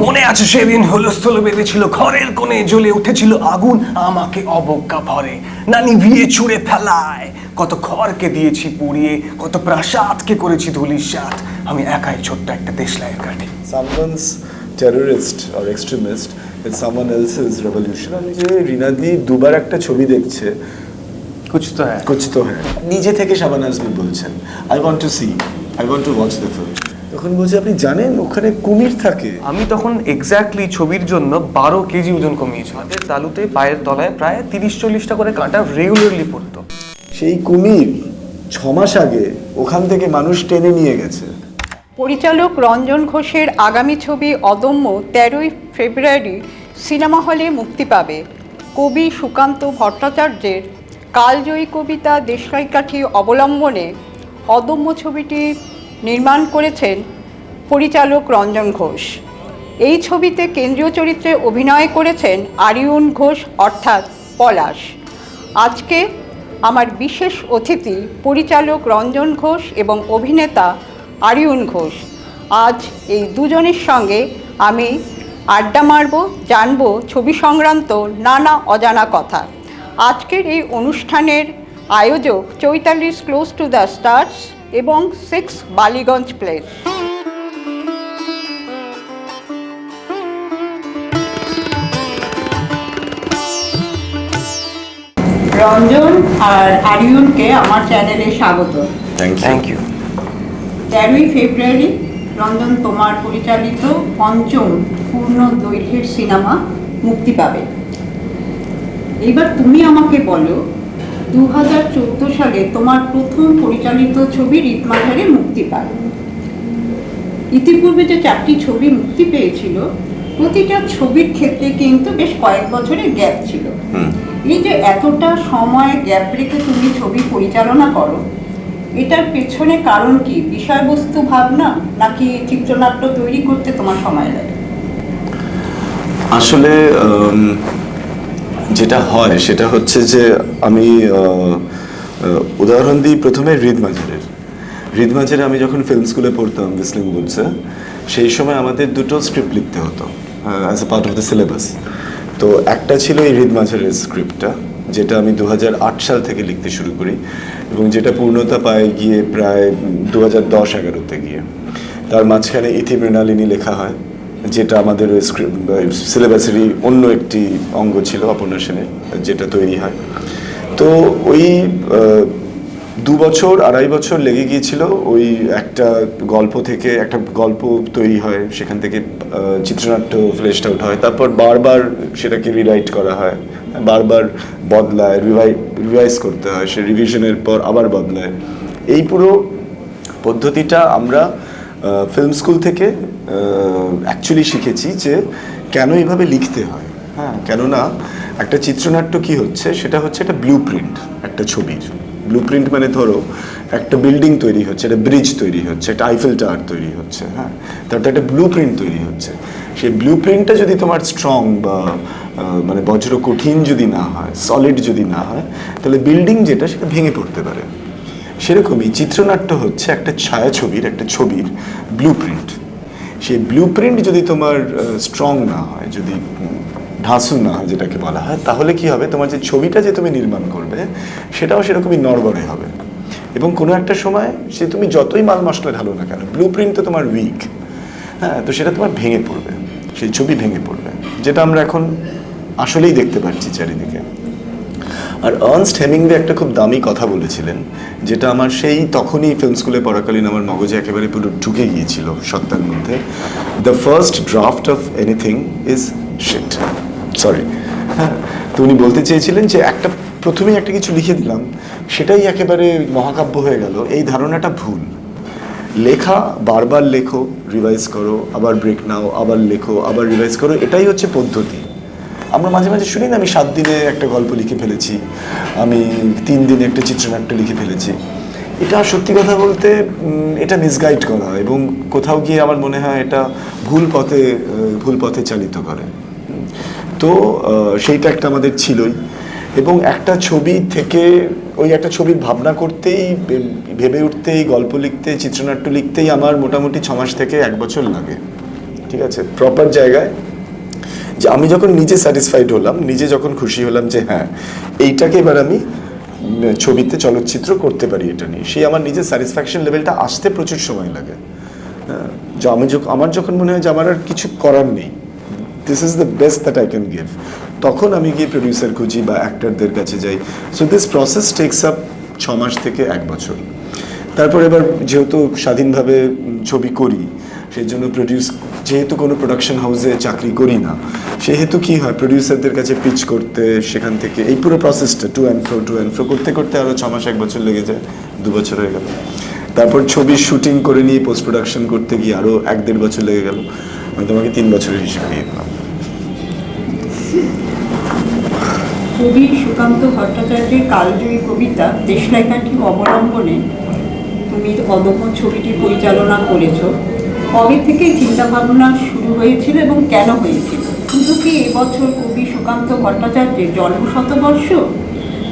মনে আছে সেদিন হুলস্থুল বেঁধেছিল, ঘরের কোণে জ্বলে উঠেছিল আগুন, আমাকে অবজ্ঞা ভরে না নিভিয়ে ছুঁড়ে ফেলায়। কত ঘরকে দিয়েছি পুড়িয়ে, কত প্রাসাদকে করেছি ধূলিসাৎ, আমি একাই ছোট্ট একটা দেশলাইয়ের কাঠে। Someone's terrorist or extremist is someone else's revolution. আমি যে রিনাদি দুবার একটা ছবি দেখছে, কুছ তো হ্যাঁ, নিজে থেকে শাবানা আজমি বলছেন I want to see, I want to watch the film. তখন বলছে আপনি জানেন ওখানে কুমির থাকে। আমি তখন এক্স্যাক্টলি ছবির জন্য 12 কেজি ওজন কমিয়েছি। হাতের তালুতে পায়ের তলায় প্রায় 30-40টা করে কাঁটা রেগুলারলি পড়তো। সেই কুমির 6 মাস আগে ওখান থেকে মানুষ টেনে নিয়ে গেছে। পরিচালক রঞ্জন ঘোষের আগামী ছবি অদম্য 13ই ফেব্রুয়ারি সিনেমা হলে মুক্তি পাবে। কবি সুকান্ত ভট্টাচার্যের কালজয়ী কবিতা দেশলাই কাঠি অবলম্বনে অদম্য ছবিটি নির্মাণ করেছেন পরিচালক রঞ্জন ঘোষ। এই ছবিতে কেন্দ্রীয় চরিত্রে অভিনয় করেছেন আরিয়ন ঘোষ অর্থাৎ পলাশ। আজকে আমার বিশেষ অতিথি পরিচালক রঞ্জন ঘোষ এবং অভিনেতা আরিয়ন ঘোষ। আজ এই দুজনের সঙ্গে আমি আড্ডা মারব, জানবো ছবি সংক্রান্ত নানা অজানা কথা। আজকের এই অনুষ্ঠানের আয়োজক Chaitali's close to the stars এবং 6 বালিগঞ্জ প্লেস। রঞ্জন আর আরিয়নকে আমার চ্যানেলে স্বাগত। Thank you. 13ই ফেব্রুয়ারি রঞ্জন তোমার পরিচালিত পঞ্চম পূর্ণ দৈর্ঘ্যের সিনেমা মুক্তি পাবে। এবার তুমি আমাকে বলো, 2014 সালে তোমার প্রথম পরিচালিত ছবি রিতমাঝারে মুক্তি পায়। ইতিপূর্বে যে 4টি ছবি মুক্তি পেয়েছিল, প্রতিটা ছবির ক্ষেত্রে কিন্তু বেশ কয়েক বছরের গ্যাপ ছিল। এই যে এতটা সময় গ্যাপ রেখে তুমি ছবি পরিচালনা করো, এটার পেছনে কারণ কি? বিষয়বস্তু ভাবনা নাকি চিত্রনাট্য তৈরি করতে তোমার সময় লাগে? আসলে যেটা হয় সেটা হচ্ছে যে আমি উদাহরণ দিই প্রথমে হৃদমাঝারে আমি যখন ফিল্ম স্কুলে পড়তাম ভিসলিং বুলসে, সেই সময় আমাদের দুটো স্ক্রিপ্ট লিখতে হতো as a part of the syllabus. তো একটা ছিল এই হৃদমাঝারের স্ক্রিপ্টটা, যেটা আমি 2008 সাল থেকে লিখতে শুরু করি এবং যেটা পূর্ণতা পায় গিয়ে প্রায় 2010-11-তে গিয়ে। তার মাঝখানে ইথি মৃণালিনী লেখা হয়, যেটা আমাদের ওই সিলেবাসেরই অন্য একটি অঙ্গ ছিল অপর্ণা সেনের, যেটা তৈরি হয়। তো ওই 2-2.5 বছর লেগে গিয়েছিল ওই একটা গল্প থেকে একটা গল্প তৈরি হয়, সেখান থেকে চিত্রনাট্য ফ্লেশড আউট হয়, তারপর বারবার সেটাকে রিরাইট করা হয়, বারবার বদলায়, রিভাইজ করতে হয়, সে রিভিশনের পর আবার বদলায়। এই পুরো পদ্ধতিটা আমরা ফিল্ম স্কুল থেকে অ্যাকচুয়ালি শিখেছি যে কেন এইভাবে লিখতে হয়। হ্যাঁ, কেননা একটা চিত্রনাট্য কি হচ্ছে, সেটা হচ্ছে একটা ব্লু প্রিন্ট একটা ছবির। ব্লু প্রিন্ট মানে ধরো একটা বিল্ডিং তৈরি হচ্ছে, একটা ব্রিজ তৈরি হচ্ছে, একটা আইফেল টাওয়ার তৈরি হচ্ছে, হ্যাঁ, তারপর একটা ব্লু প্রিন্ট তৈরি হচ্ছে। সেই ব্লু প্রিন্টটা যদি তোমার স্ট্রং বা মানে বজ্র কঠিন যদি না হয়, সলিড যদি না হয়, তাহলে বিল্ডিং যেটা সেটা ভেঙে পড়তে পারে। সেরকমই চিত্রনাট্য হচ্ছে একটা ছায়াছবির, একটা ছবির ব্লু প্রিন্ট। সেই ব্লু প্রিন্ট যদি তোমার স্ট্রং না হয়, যদি ঢাসু না হয় যেটাকে বলা হয়, তাহলে কি হবে, তোমার যে ছবিটা যে তুমি নির্মাণ করবে সেটাও সেরকমই নড়বড়ে হবে এবং কোনো একটা সময় সে তুমি যতই মাল মশলা ঢালো না কেন, ব্লু প্রিন্ট তো তোমার উইক, হ্যাঁ, তো সেটা তোমার ভেঙে পড়বে, সেই ছবি ভেঙে পড়বে, যেটা আমরা এখন আসলেই দেখতে পাচ্ছি চারিদিকে। আর আর্নস্ট হেমিংওয়ে একটা খুব দামি কথা বলেছিলেন, যেটা আমার সেই তখনই ফিল্ম স্কুলে পড়াকালীন আমার মগজে একেবারে পুরো ঢুকে গিয়েছিল সত্তার মধ্যে। The first draft of anything is shit. Sorry, হ্যাঁ, তো উনি বলতে চেয়েছিলেন যে প্রথমেই একটা কিছু লিখে দিলাম, সেটাই একেবারে মহাকাব্য হয়ে গেল, এই ধারণাটা ভুল। লেখা, বারবার লেখো, রিভাইজ করো, আবার ব্রেক নাও, আবার লেখো, আবার রিভাইজ করো, এটাই হচ্ছে পদ্ধতি। আমরা মাঝে মাঝে শুনি না, আমি 7 দিনে একটা গল্প লিখে ফেলেছি, আমি 3 দিনে একটা চিত্রনাট্য লিখে ফেলেছি। এটা সত্যি কথা বলতে এটা মিসগাইড করা এবং কোথাও গিয়ে আমার মনে হয় এটা ভুল পথে চালিত করে। তো সেইটা একটা আমাদের ছিলই এবং একটা ছবি থেকে ওই একটা ছবির ভাবনা করতেই, ভেবে উঠতেই, গল্প লিখতে, চিত্রনাট্য লিখতেই আমার মোটামুটি 6 মাস থেকে 1 বছর লাগে। ঠিক আছে, প্রপার জায়গায়, যে আমি যখন নিজে স্যাটিসফাইড হলাম, নিজে যখন খুশি হলাম যে হ্যাঁ এইটাকে এবার আমি ছবিতে চলচ্চিত্র করতে পারি, এটা নিয়ে সেই আমার নিজের স্যাটিসফ্যাকশন লেভেলটা আসতে প্রচুর সময় লাগে। যে আমার যখন মনে হয় যে আমার আর কিছু করার নেই, this is the best that I can give, তখন আমি গিয়ে প্রডিউসার খুঁজি বা অ্যাক্টরদের কাছে যাই। So this process tax up 6 মাস থেকে 1 বছর। তারপর এবার যেহেতু স্বাধীনভাবে ছবি করি, সেই জন্য যেহেতু কোনো প্রোডাকশন হাউসে চাকরি করি না, সেহেতু কি হয়, প্রডিউসারদের কাছে পিচ করতে, সেখান থেকে এই পুরো প্রসেসটা টু অ্যান্ড ফ্রো করতে করতে আরও 6 মাস 1 বছর লেগে যায়, 2 বছর হয়ে গেল। তারপর ছবির শুটিং করে নিয়ে পোস্ট প্রোডাকশন করতে গিয়ে আরও 1-1.5 বছর লেগে গেল। আমি তোমাকে 3 বছরের হিসেবে দিয়ে দিলাম। কবি সুকান্ত ভট্টাচার্যের কালজয়ী কবিতা দেশলাই কাঠি অবলম্বনে তুমি অদম্য ছবিটি পরিচালনা করেছো। কবে থেকে চিন্তাভাবনা শুরু হয়েছিল এবং কেন হয়েছিল? শুধু কি এবছর কবি সুকান্ত ভট্টাচার্যের জন্মশতবর্ষ,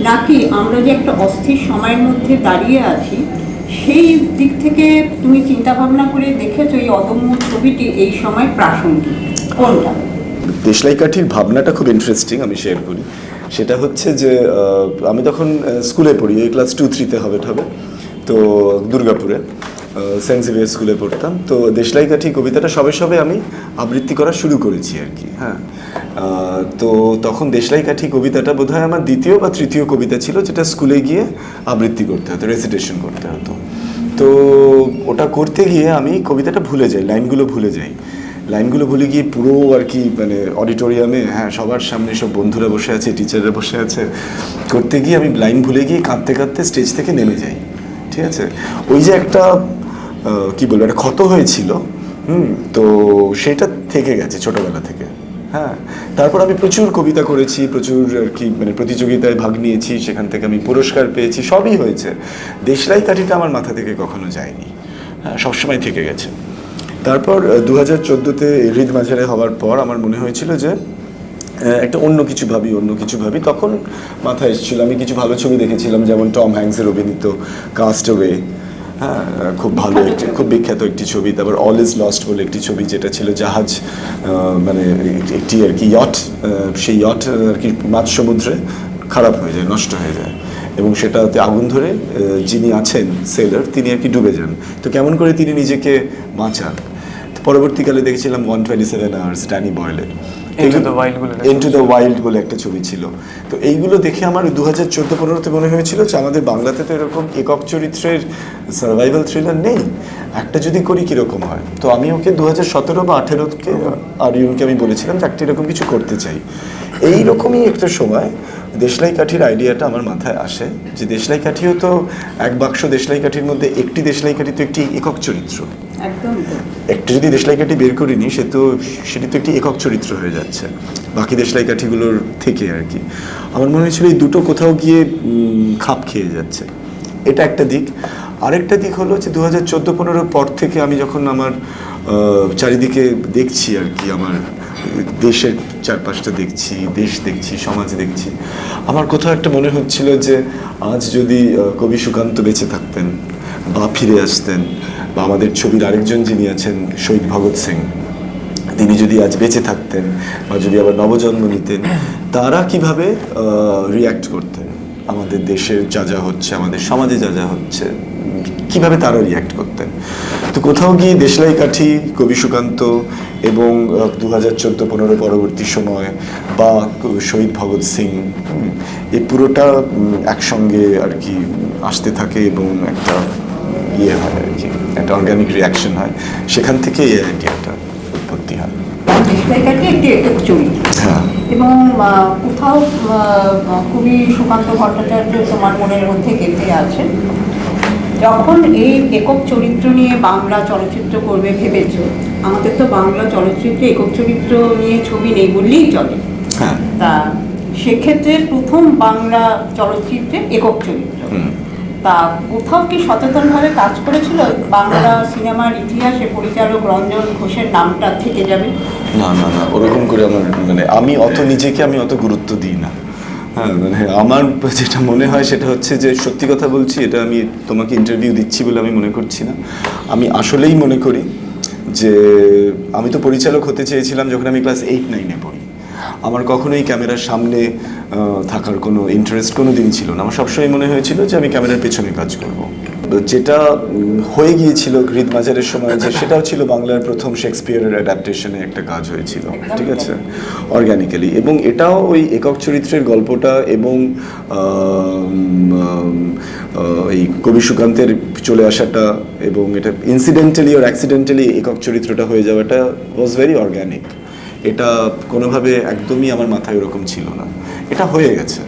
নাকি আমরা যে একটা অস্থির সময়ের মধ্যে দাঁড়িয়ে আছি সেই দিক থেকে তুমি চিন্তাভাবনা করে দেখেছো এই অদম্য ছবিটি এই সময় প্রাসঙ্গিক, কোনটা? দেশলাই কাঠির ভাবনাটা খুব ইন্টারেস্টিং, আমি শেয়ার করি। সেটা হচ্ছে যে আমি তখন স্কুলে পড়ি, ওই ক্লাস 2-3-তে হবে, তো দুর্গাপুরে সেন্ট জেভিয়ার স্কুলে পড়তাম। তো দেশলাই কাঠি কবিতাটা সবে আমি আবৃত্তি করা শুরু করেছি আর কি। হ্যাঁ, তো তখন দেশলাই কাঠি কবিতাটা বোধহয় আমার 2য় বা 3য় কবিতা ছিল, যেটা স্কুলে গিয়ে আবৃত্তি করতে হতো, রেসিটেশন করতে হতো। তো ওটা করতে গিয়ে আমি কবিতাটা ভুলে যাই, লাইনগুলো ভুলে গিয়ে পুরো আর কি মানে অডিটোরিয়ামে, হ্যাঁ সবার সামনে সব বন্ধুরা বসে আছে, টিচাররা বসে আছে, করতে গিয়ে আমি লাইন ভুলে গিয়ে কাঁদতে কাঁদতে স্টেজ থেকে নেমে যাই। ঠিক আছে, ওই যে একটা কি বলবো, একটা ক্ষত হয়েছিল, তো সেটা থেকে গেছে ছোটবেলা থেকে। হ্যাঁ, তারপর আমি প্রচুর কবিতা করেছি, প্রচুর আর কি মানে প্রতিযোগিতায় ভাগ নিয়েছি, সেখান থেকে আমি পুরস্কার পেয়েছি, সবই হয়েছে। দেশলাই কাঠিটা আমার মাথা থেকে কখনো যায়নি, হ্যাঁ সবসময় থেকে গেছে। তারপর 2014-তে হৃদ মাঝারে হওয়ার পর আমার মনে হয়েছিল যে একটা অন্য কিছু ভাবি। তখন মাথায় এসেছিল, আমি কিছু ভালো ছবি দেখেছিলাম, যেমন টম হ্যাঙ্কসের অভিনীত কাস্টওয়ে, হ্যাঁ খুব ভালো একটি, খুব বিখ্যাত একটি ছবি। তারপর অল ইজ লস্ট বলে একটি ছবি, যেটা ছিল জাহাজ, মানে একটি আর কি ইয়ট, সেই ইয়ট আর কি মাঝ সমুদ্রে খারাপ হয়ে যায়, নষ্ট হয়ে যায়, এবং সেটাতে আগুন ধরে যিনি আছেন সেলার, তিনি আর কি ডুবে যান। তো কেমন করে তিনি নিজেকে বাঁচান, পরবর্তীকালে দেখেছিলাম 127 আওয়ার্স ড্যানি বয়েলের ইনটু দ্য ওয়াইল্ড বলে একটা ছবি ছিল। তো এইগুলো দেখে আমার 2014-15-তে মনে হয়েছিল যে আমাদের বাংলাতে তো এরকম একক চরিত্রের সার্ভাইভাল থ্রিলার নেই, একটা যদি করি কীরকম হয়। তো আমি ওকে 2017 বা 2018-কে আরিয়নকে আমি বলেছিলাম যে একটা এরকম কিছু করতে চাই। এইরকমই একটা সময় দেশলাই কাঠির আইডিয়াটা আমার মাথায় আসে, যে দেশলাই কাঠিও তো এক বাক্স দেশলাই কাঠির মধ্যে একটি দেশলাই কাঠি তো একটি একক চরিত্র, একটা যদি দেশলাই কাঠি বের করিনি সেটি তো একটি একক চরিত্র হয়ে যাচ্ছে বাকি দেশলাই কাঠিগুলোর থেকে আর কি। আমার মনে হয়েছিল এই দুটো কোথাও গিয়ে খাপ খেয়ে যাচ্ছে, এটা একটা দিক। আরেকটা দিক হলো যে 2014-15 পর থেকে আমি যখন আমার চারিদিকে দেখছি আর কি, আমার দেশের চারপাশটা দেখছি, দেশ দেখছি, সমাজ দেখছি, আমার কোথাও একটা মনে হচ্ছিল যে আজ যদি কবি সুকান্ত বেঁচে থাকতেন বা ফিরে আসতেন, বা আমাদের ছবির আরেকজন যিনি আছেন শহীদ ভগৎ সিং, তিনি যদি আজ বেঁচে থাকতেন বা যদি আবার নবজন্ম নিতেন, তারা কিভাবে রিয়্যাক্ট করতেন আমাদের দেশের যা হচ্ছে, আমাদের সমাজে যা হচ্ছে, কিভাবে তারা রিয়্যাক্ট করতেন। তো কোথাও গিয়ে দেশলাই কাঠি, কবি সুকান্ত এবং 2014-15 পরবর্তী সময় বা শহীদ ভগৎ সিং, এই পুরোটা একসঙ্গে আর কি আসতে থাকে এবং একটা ইয়ে হয় আর কি, একটা অর্গানিক রিয়াকশন হয়, সেখান থেকে এই আইডিয়াটা উৎপত্তি হয়। দেশলাই কাঠি একটি একক চরিত্র, হ্যাঁ, এবং কোথাও কবি সুকান্ত ভট্টাচার্য তোমার মনের মধ্যে গেঁথে আছে। যখন এই একক চরিত্র নিয়ে বাংলা চলচ্চিত্র করবে ভেবেছো, আমাদের তো বাংলা চলচ্চিত্রে একক চরিত্র নিয়ে ছবি নেই বললেই চলে, হ্যাঁ, তা সেক্ষেত্রে প্রথম বাংলা চলচ্চিত্রে একক চরিত্র, তা কোথাও কি সচেতনভাবে কাজ করেছিল বাংলা সিনেমার ইতিহাসে পরিচালক রঞ্জন ঘোষের নামটা থেকে যাবে? না, ওরকম করে আমার মানে আমি নিজেকে অত গুরুত্ব দিই না। হ্যাঁ, মানে আমার যেটা মনে হয় সেটা হচ্ছে যে সত্যি কথা বলছি, এটা আমি তোমাকে ইন্টারভিউ দিচ্ছি বলে আমি মনে করছি না, আমি আসলেই মনে করি যে আমি তো পরিচালক হতে চেয়েছিলাম যখন আমি ক্লাস 8-9-এ পড়ি। আমার কখনোই ক্যামেরার সামনে থাকার কোনো ইন্টারেস্ট কোনো দিন ছিল না। আমার সবসময় মনে হয়েছিল যে আমি ক্যামেরার পেছনে কাজ করব। যেটা হয়ে গিয়েছিল হৃদ মাজারের সময়, যে সেটাও ছিল বাংলার প্রথম শেক্সপিয়ারের অ্যাডাপ্টেশনে একটা কাজ হয়েছিল, ঠিক আছে, অর্গানিক্যালি। এবং এটাও ওই একক চরিত্রের গল্পটা এবং এই কবি সুকান্তের চলে আসাটা এবং এটা ইনসিডেন্টালি আর অ্যাক্সিডেন্টালি একক চরিত্রটা হয়ে যাওয়াটা ওয়াজ ভেরি অর্গ্যানিক। এটা কোনোভাবে একদমই আমার মাথায় ওরকম ছিল না, এটা হয়ে গেছে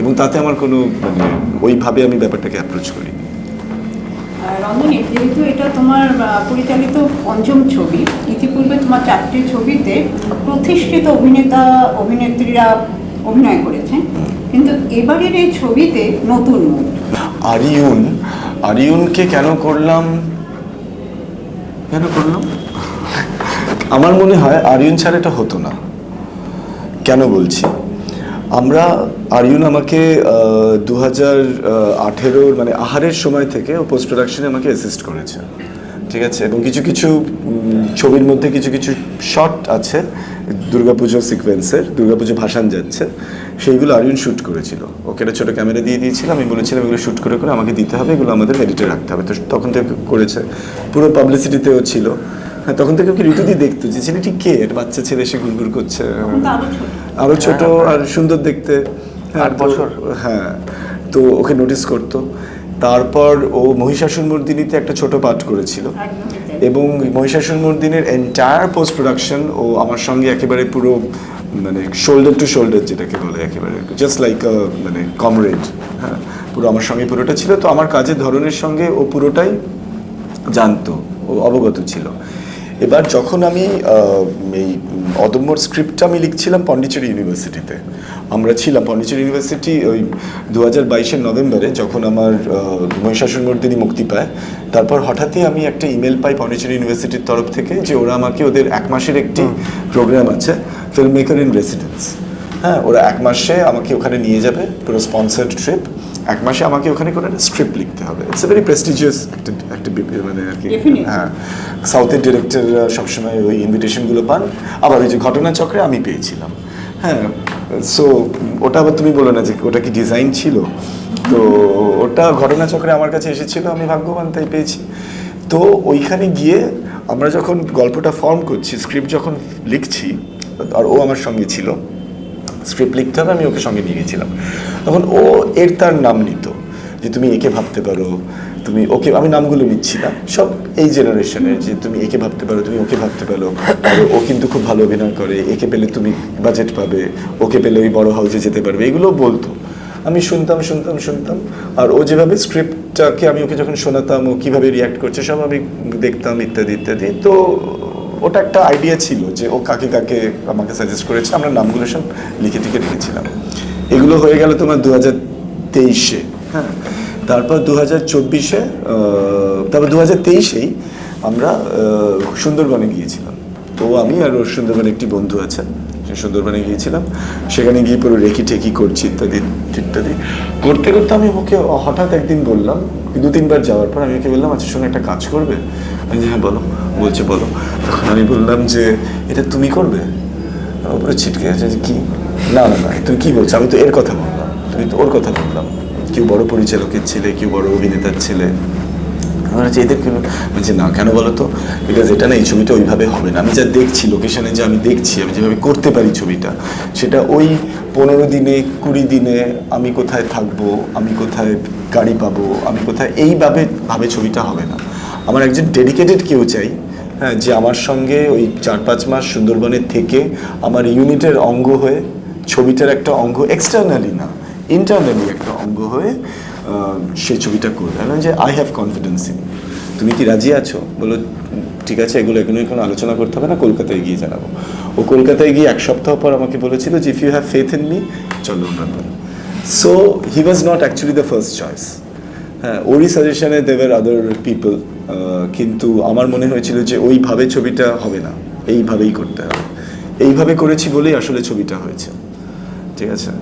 এবং তাতে আমার কোনো মানে ওইভাবে আমি ব্যাপারটাকে অ্যাপ্রোচ করি। রঞ্জনী, যেহেতু এটা তোমার পরিচালিত পঞ্চম ছবি, ইতিপূর্বে তোমার 4টে ছবিতে প্রতিষ্ঠিত অভিনেত্রীরা অভিনয় করেছেন, কিন্তু এবারের এই ছবিতে নতুন মুখ। আরিউনকে কেন করলাম আমার মনে হয় আরিউন ছাড়া এটা হতো না। কেন বলছি, আরিউন আমাকে 2018 মানে আহারের সময় থেকে ও পোস্ট প্রোডাকশনে আমাকে অ্যাসিস্ট করেছে, ঠিক আছে। এবং কিছু কিছু ছবির মধ্যে কিছু কিছু শট আছে দুর্গাপুজো সিকোয়েন্সের, দুর্গাপুজো ভাসান যাচ্ছে, সেইগুলো আরিউন শ্যুট করেছিল। ওকে একটা ছোটো ক্যামেরা দিয়ে দিয়েছিলাম, আমি বলেছিলাম এগুলো শ্যুট করে করে আমাকে দিতে হবে, এগুলো আমাদের এডিটে রাখতে হবে। তো তখন থেকে করেছে, পুরো পাবলিসিটিতেও ছিল। হ্যাঁ, তখন থেকে ওকে ঋতুদি দেখতো যে ছেলেটি কে, একটা বাচ্চা ছেলে এসে গুড়গুড় করছে, আরো ছোট আর সুন্দর দেখতে, 8 বছর। হ্যাঁ, তো ওকে নোটিস করতো। তারপর ও মহিষাসুরমর্দিনীতে একটা ছোট পাঠ করেছিল এবং মহিষাসুরমর্দিনীর এন্টায়ার পোস্ট প্রোডাকশন ও আমার সঙ্গে একেবারে পুরো মানে শোল্ডার টু শোল্ডার যেটাকে বলে, একেবারে জাস্ট লাইক মানে কমরেড। হ্যাঁ, পুরো আমার সঙ্গে পুরোটা ছিল। তো আমার কাজের ধরনের সঙ্গে ও পুরোটাই জানতো, ও অবগত ছিল। এবার যখন আমি এই অদম্যর স্ক্রিপ্টটা আমি লিখছিলাম পন্ডিচেরি ইউনিভার্সিটিতে, আমরা ছিলাম পন্ডিচেরি ইউনিভার্সিটি ওই 2022-এর নভেম্বরে, যখন আমার মহিষাসুরমর্দিনী মুক্তি পায়। তারপর হঠাৎই আমি একটা ইমেল পাই পন্ডিচেরি ইউনিভার্সিটির তরফ থেকে যে ওরা আমাকে ওদের 1 মাসের একটি প্রোগ্রাম আছে, ফিল্ম মেকার ইন রেসিডেন্স। হ্যাঁ, ওরা 1 মাসে আমাকে ওখানে নিয়ে যাবে, পুরো স্পন্সার্ড ট্রিপ। 1 মাসে আমাকে ওখানে করে স্ক্রিপ্ট লিখতে হবে। ইটস এ ভেরি প্রেস্টিজিয়াস একটা মানে আর কি। হ্যাঁ, সাউথের ডিরেক্টররা সবসময় ওই ইনভিটেশনগুলো পান, আবার ওই যে ঘটনাচক্রে আমি পেয়েছিলাম। হ্যাঁ, সো ওটা আবার তুমি বলো না যে ওটা কি ডিজাইন ছিল, তো ওটা ঘটনাচক্রে আমার কাছে এসেছিল, আমি ভাগ্যবান তাই পেয়েছি। তো ওইখানে গিয়ে আমরা যখন গল্পটা ফর্ম করছি, স্ক্রিপ্ট যখন লিখছি, আর ও আমার সঙ্গে ছিল, স্ক্রিপ্ট লিখতে হবে, আমি ওকে সঙ্গে নিয়ে গেছিলাম। তখন ও তার নাম নিত যে তুমি একে ভাবতে পারো, তুমি ওকে, আমি নামগুলো নিচ্ছি না, সব এই জেনারেশনের, যে তুমি একে ভাবতে পারো, তুমি ওকে ভাবতে পারো, ও কিন্তু খুব ভালো অভিনয় করে, একে পেলে তুমি বাজেট পাবে, ওকে পেলে ওই বড় হাউসে যেতে পারবে, এগুলো বলতো। আমি শুনতাম, আর ও যেভাবে স্ক্রিপ্টটাকে আমি ওকে যখন শোনাতাম, ও কীভাবে রিয়াক্ট করছে সব আমি দেখতাম, ইত্যাদি ইত্যাদি। তো ওটা একটা আইডিয়া ছিল যে ও কাকে কাকে আমাকে সাজেস্ট করেছে, আমরা নামগুলো সব লিখে টিকে রেখেছিলাম। এগুলো হয়ে গেল তোমার 2023-এ। হ্যাঁ, তারপর 2024-এ, তারপর 2023-এই আমরা সুন্দরবনে গিয়েছিলাম। তো আমি আর ওর সুন্দরবনে একটি বন্ধু আছে, সুন্দরবনে গিয়েছিলাম। সেখানে গিয়ে পুরো রেকি টেকি করছি, ইত্যাদি ইত্যাদি করতে করতে আমি ওকে হঠাৎ একদিন বললাম, 2-3 বার যাওয়ার পর আমি ওকে বললাম, আচ্ছা শোনো, একটা কাজ করবে? আমি হ্যাঁ বলো। বলছে বলো। তখন আমি বললাম যে এটা তুমি করবে? ওপরে ছিটকে আছে যে কি, না না না তুমি কি বলছো, আমি তো এর কথা বললাম, তুমি তো ওর কথা বললাম। কেউ বড় পরিচালকের ছেলে, কেউ বড় অভিনেতার ছেলে, আমার হচ্ছে এদের কেন বলছে না, কেন বলো তো, বিকজ এটা না, এই ছবিটা ওইভাবে হবে না। আমি যা দেখছি লোকেশনে, যে আমি দেখছি আমি যেভাবে করতে পারি ছবিটা, সেটা ওই 15 দিনে 20 দিনে আমি কোথায় থাকবো, আমি কোথায় গাড়ি পাবো, আমি কোথায়, এইভাবে ছবিটা হবে না। আমার একজন ডেডিকেটেড কেউ চাই, হ্যাঁ, যে আমার সঙ্গে ওই 4-5 মাস সুন্দরবনে থেকে আমার ইউনিটের অঙ্গ হয়ে, ছবিটার একটা অঙ্গ, এক্সটার্নালি না ইন্টারনালি একটা অঙ্গ হয়ে সেই ছবিটা করবে। আমি যে আই হ্যাভ কনফিডেন্স ইন। তুমি কি রাজি আছো? বলো ঠিক আছে, এগুলো কোনো আলোচনা করতে হবে না, কলকাতায় গিয়ে জানাবো। ও কলকাতায় গিয়ে 1 সপ্তাহ পর আমাকে বলেছিল যে if you have faith in me, চলো আমরা। So he was not actually the first choice. হ্যাঁ, ওরই সাজেশনে দেওয়ার আদার পিপল, কিন্তু আমার মনে হয়েছিল যে ওইভাবে ছবিটা হবে না, এইভাবেই করতে হবে। এইভাবে করেছি বলেই আসলে ছবিটা হয়েছে, ঠিক আছে।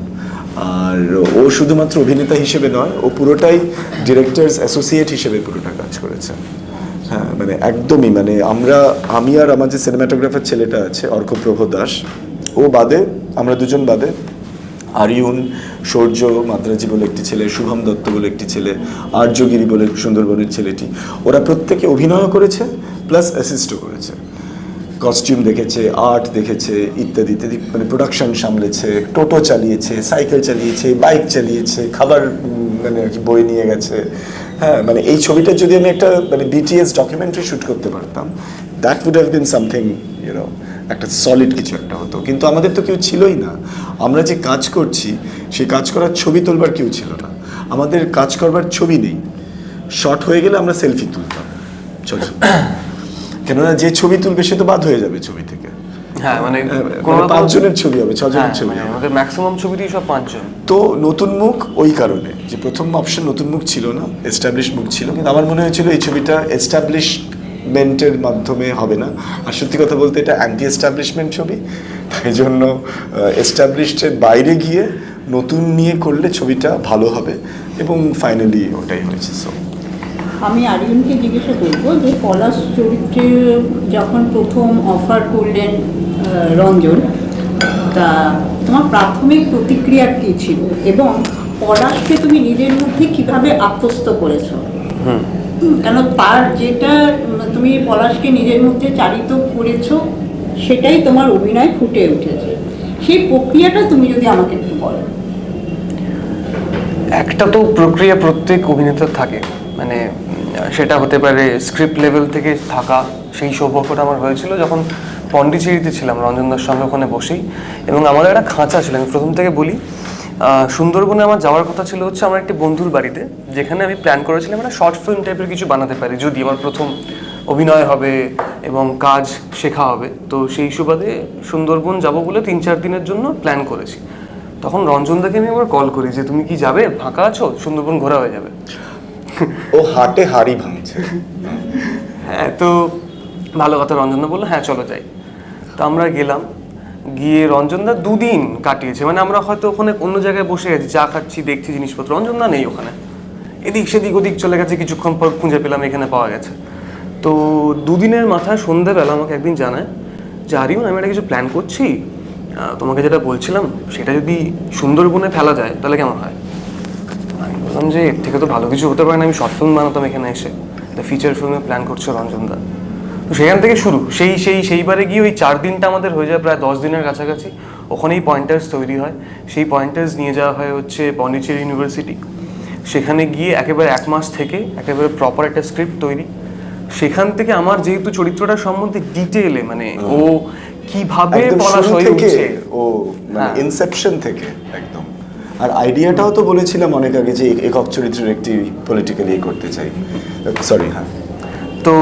আর ও শুধুমাত্র অভিনেতা হিসেবে নয়, ও পুরোটাই ডিরেক্টরস অ্যাসোসিয়েট হিসেবে পুরোটা কাজ করেছে। হ্যাঁ মানে একদমই মানে আমি আর আমার যে সিনেমাটোগ্রাফার ছেলেটা আছে অর্কপ্রভ দাস, ও বাদে আমরা দুজন বাদে আরিউন, সূর্য মাদ্রাজি বলে একটি ছেলে, শুভম দত্ত বলে একটি ছেলে, আর্যগিরি বলে সুন্দরবনের ছেলেটি, ওরা প্রত্যেকে অভিনয় করেছে প্লাস অ্যাসিস্টও করেছে, কস্টিউম দেখেছে, আর্ট দেখেছে, ইত্যাদি ইত্যাদি, মানে প্রোডাকশন সামলেছে, টোটো চালিয়েছে, সাইকেল চালিয়েছে, বাইক চালিয়েছে, খাবার মানে আর কি বই নিয়ে গেছে। হ্যাঁ মানে এই ছবিটা যদি আমি একটা মানে বিটিএস ডকুমেন্টারি শ্যুট করতে পারতাম, that would have been something you know, একটা সলিড কিছু একটা হতো। কিন্তু আমাদের তো কেউ ছিলই না, আমরা যে কাজ করছি সেই কাজ করার ছবি তোলবার কেউ ছিল না, আমাদের কাজ করবার ছবি নেই, শর্ট হয়ে গেলে আমরা সেলফি তুলতাম চল, কেননা যে ছবি তুলবে সে তো বাদ হয়ে যাবে ছবি থেকে। হ্যাঁ মানে মানে 5 জনের ছবি হবে, 6 জনের ছবি হবে। আমাদের ম্যাক্সিমাম ছবিতেই সব 5 জন। তো নতুন মুখ ওই কারণে যে প্রথম অপশন নতুন মুখ ছিল না, এস্টাবলিশ মুখ ছিল, কিন্তু আমার মনে হয়েছিল এই ছবিটা এস্টাবলিশমেন্টের মাধ্যমে হবে না, আর সত্যি কথা বলতে এটা অ্যান্টি এস্টাবলিশমেন্ট ছবি, তাই জন্য এস্টাবলিশডের বাইরে গিয়ে নতুন নিয়ে করলে ছবিটা ভালো হবে, এবং ফাইনালি ওটাই হয়েছে। সো আমি আরিয়নকে জিজ্ঞাসা করবো যে পলাশ চরিত্রে যখন প্রথম অফার করলেন রঞ্জন, তা তোমার প্রাথমিক প্রতিক্রিয়া কী ছিল এবং পলাশকে তুমি নিজের মধ্যে কিভাবে আত্মস্থ করেছো? কেন তার যেটা তুমি পলাশকে নিজের মধ্যে চালিত করেছো সেটাই তোমার অভিনয় ফুটে উঠেছে, সেই প্রক্রিয়াটা তুমি যদি আমাকে একটু বলো। একটা তো প্রক্রিয়া প্রত্যেক অভিনেতার থাকে, মানে সেটা হতে পারে স্ক্রিপ্ট লেভেল থেকে থাকা, সেই সৌভাগ্যটা আমার হয়েছিল যখন পন্ডিচেরিতে ছিলাম রঞ্জনদার সঙ্গে ওখানে বসেই, এবং আমাদের একটা খাঁচা ছিল। আমি প্রথম থেকে বলি, সুন্দরবনে আমার যাওয়ার কথা ছিল হচ্ছে আমার একটি বন্ধুর বাড়িতে, যেখানে আমি প্ল্যান করেছিলাম একটা শর্ট ফিল্ম টাইপের কিছু বানাতে পারি, যদি আমার প্রথম অভিনয় হবে এবং কাজ শেখা হবে। তো সেই সুবাদে সুন্দরবন যাব বলে 3-4 দিনের জন্য প্ল্যান করেছি। তখন রঞ্জনদাকে আমি আবার কল করি যে তুমি কি যাবে, ফাঁকা আছো, সুন্দরবন ঘোরা হয়ে যাবে। ও হাটে হাড়ি ভাঙছে। হ্যাঁ, তো ভালো কথা, রঞ্জনদা বললো হ্যাঁ চলো যাই। তো আমরা গেলাম, গিয়ে রঞ্জনদা 2 দিন কাটিয়েছে, মানে আমরা হয়তো ওখানে অন্য জায়গায় বসে আছি, চা খাচ্ছি, দেখছি জিনিসপত্র, রঞ্জনদা নেই ওখানে, এদিক সেদিক ওদিক চলে গেছে, কিছুক্ষণ পর খুঁজে পেলাম এখানে পাওয়া গেছে। তো 2 দিনের মাথায় সন্ধ্যেবেলা আমাকে একদিন জানায় যে আরিয়ন, আমি একটা কিছু প্ল্যান করছি, তোমাকে যেটা বলছিলাম সেটা যদি সুন্দরবনে ফেলা যায় তাহলে কেমন হয়। আমি বললাম যে এর থেকে তো ভালো কিছু হতে পারে না, আমি শর্ট ফিল্ম বানাতাম এখানে এসে, একটা ফিচার ফিল্মে প্ল্যান করছো রঞ্জনদা। তো সেখান থেকে শুরু, সেইবারে গিয়ে ওই 4 দিনটা আমাদের হয়ে যায় প্রায় 10 দিনের কাছাকাছি। ওখানেই পয়েন্টার্স তৈরি হয়, সেই পয়েন্টার্স নিয়ে যাওয়া হয় হচ্ছে পন্ডিচেরি ইউনিভার্সিটি, সেখানে গিয়ে একেবারে 1 মাস থেকে একেবারে প্রপার একটা স্ক্রিপ্ট তৈরি। সেখান থেকে আমার যেহেতু চরিত্রটা সম্বন্ধে ডিটেইলে, মানে ও কিভাবে পলাশ হয়ে উঠছে, ও মানে ইনসেপশন থেকে একদম। আর আইডিয়াটাও তো বলেছিলাম অনেক আগে যে একক চরিত্রের একটি পলিটিক্যালি করতে চাই, সরি হ্যাঁ। তো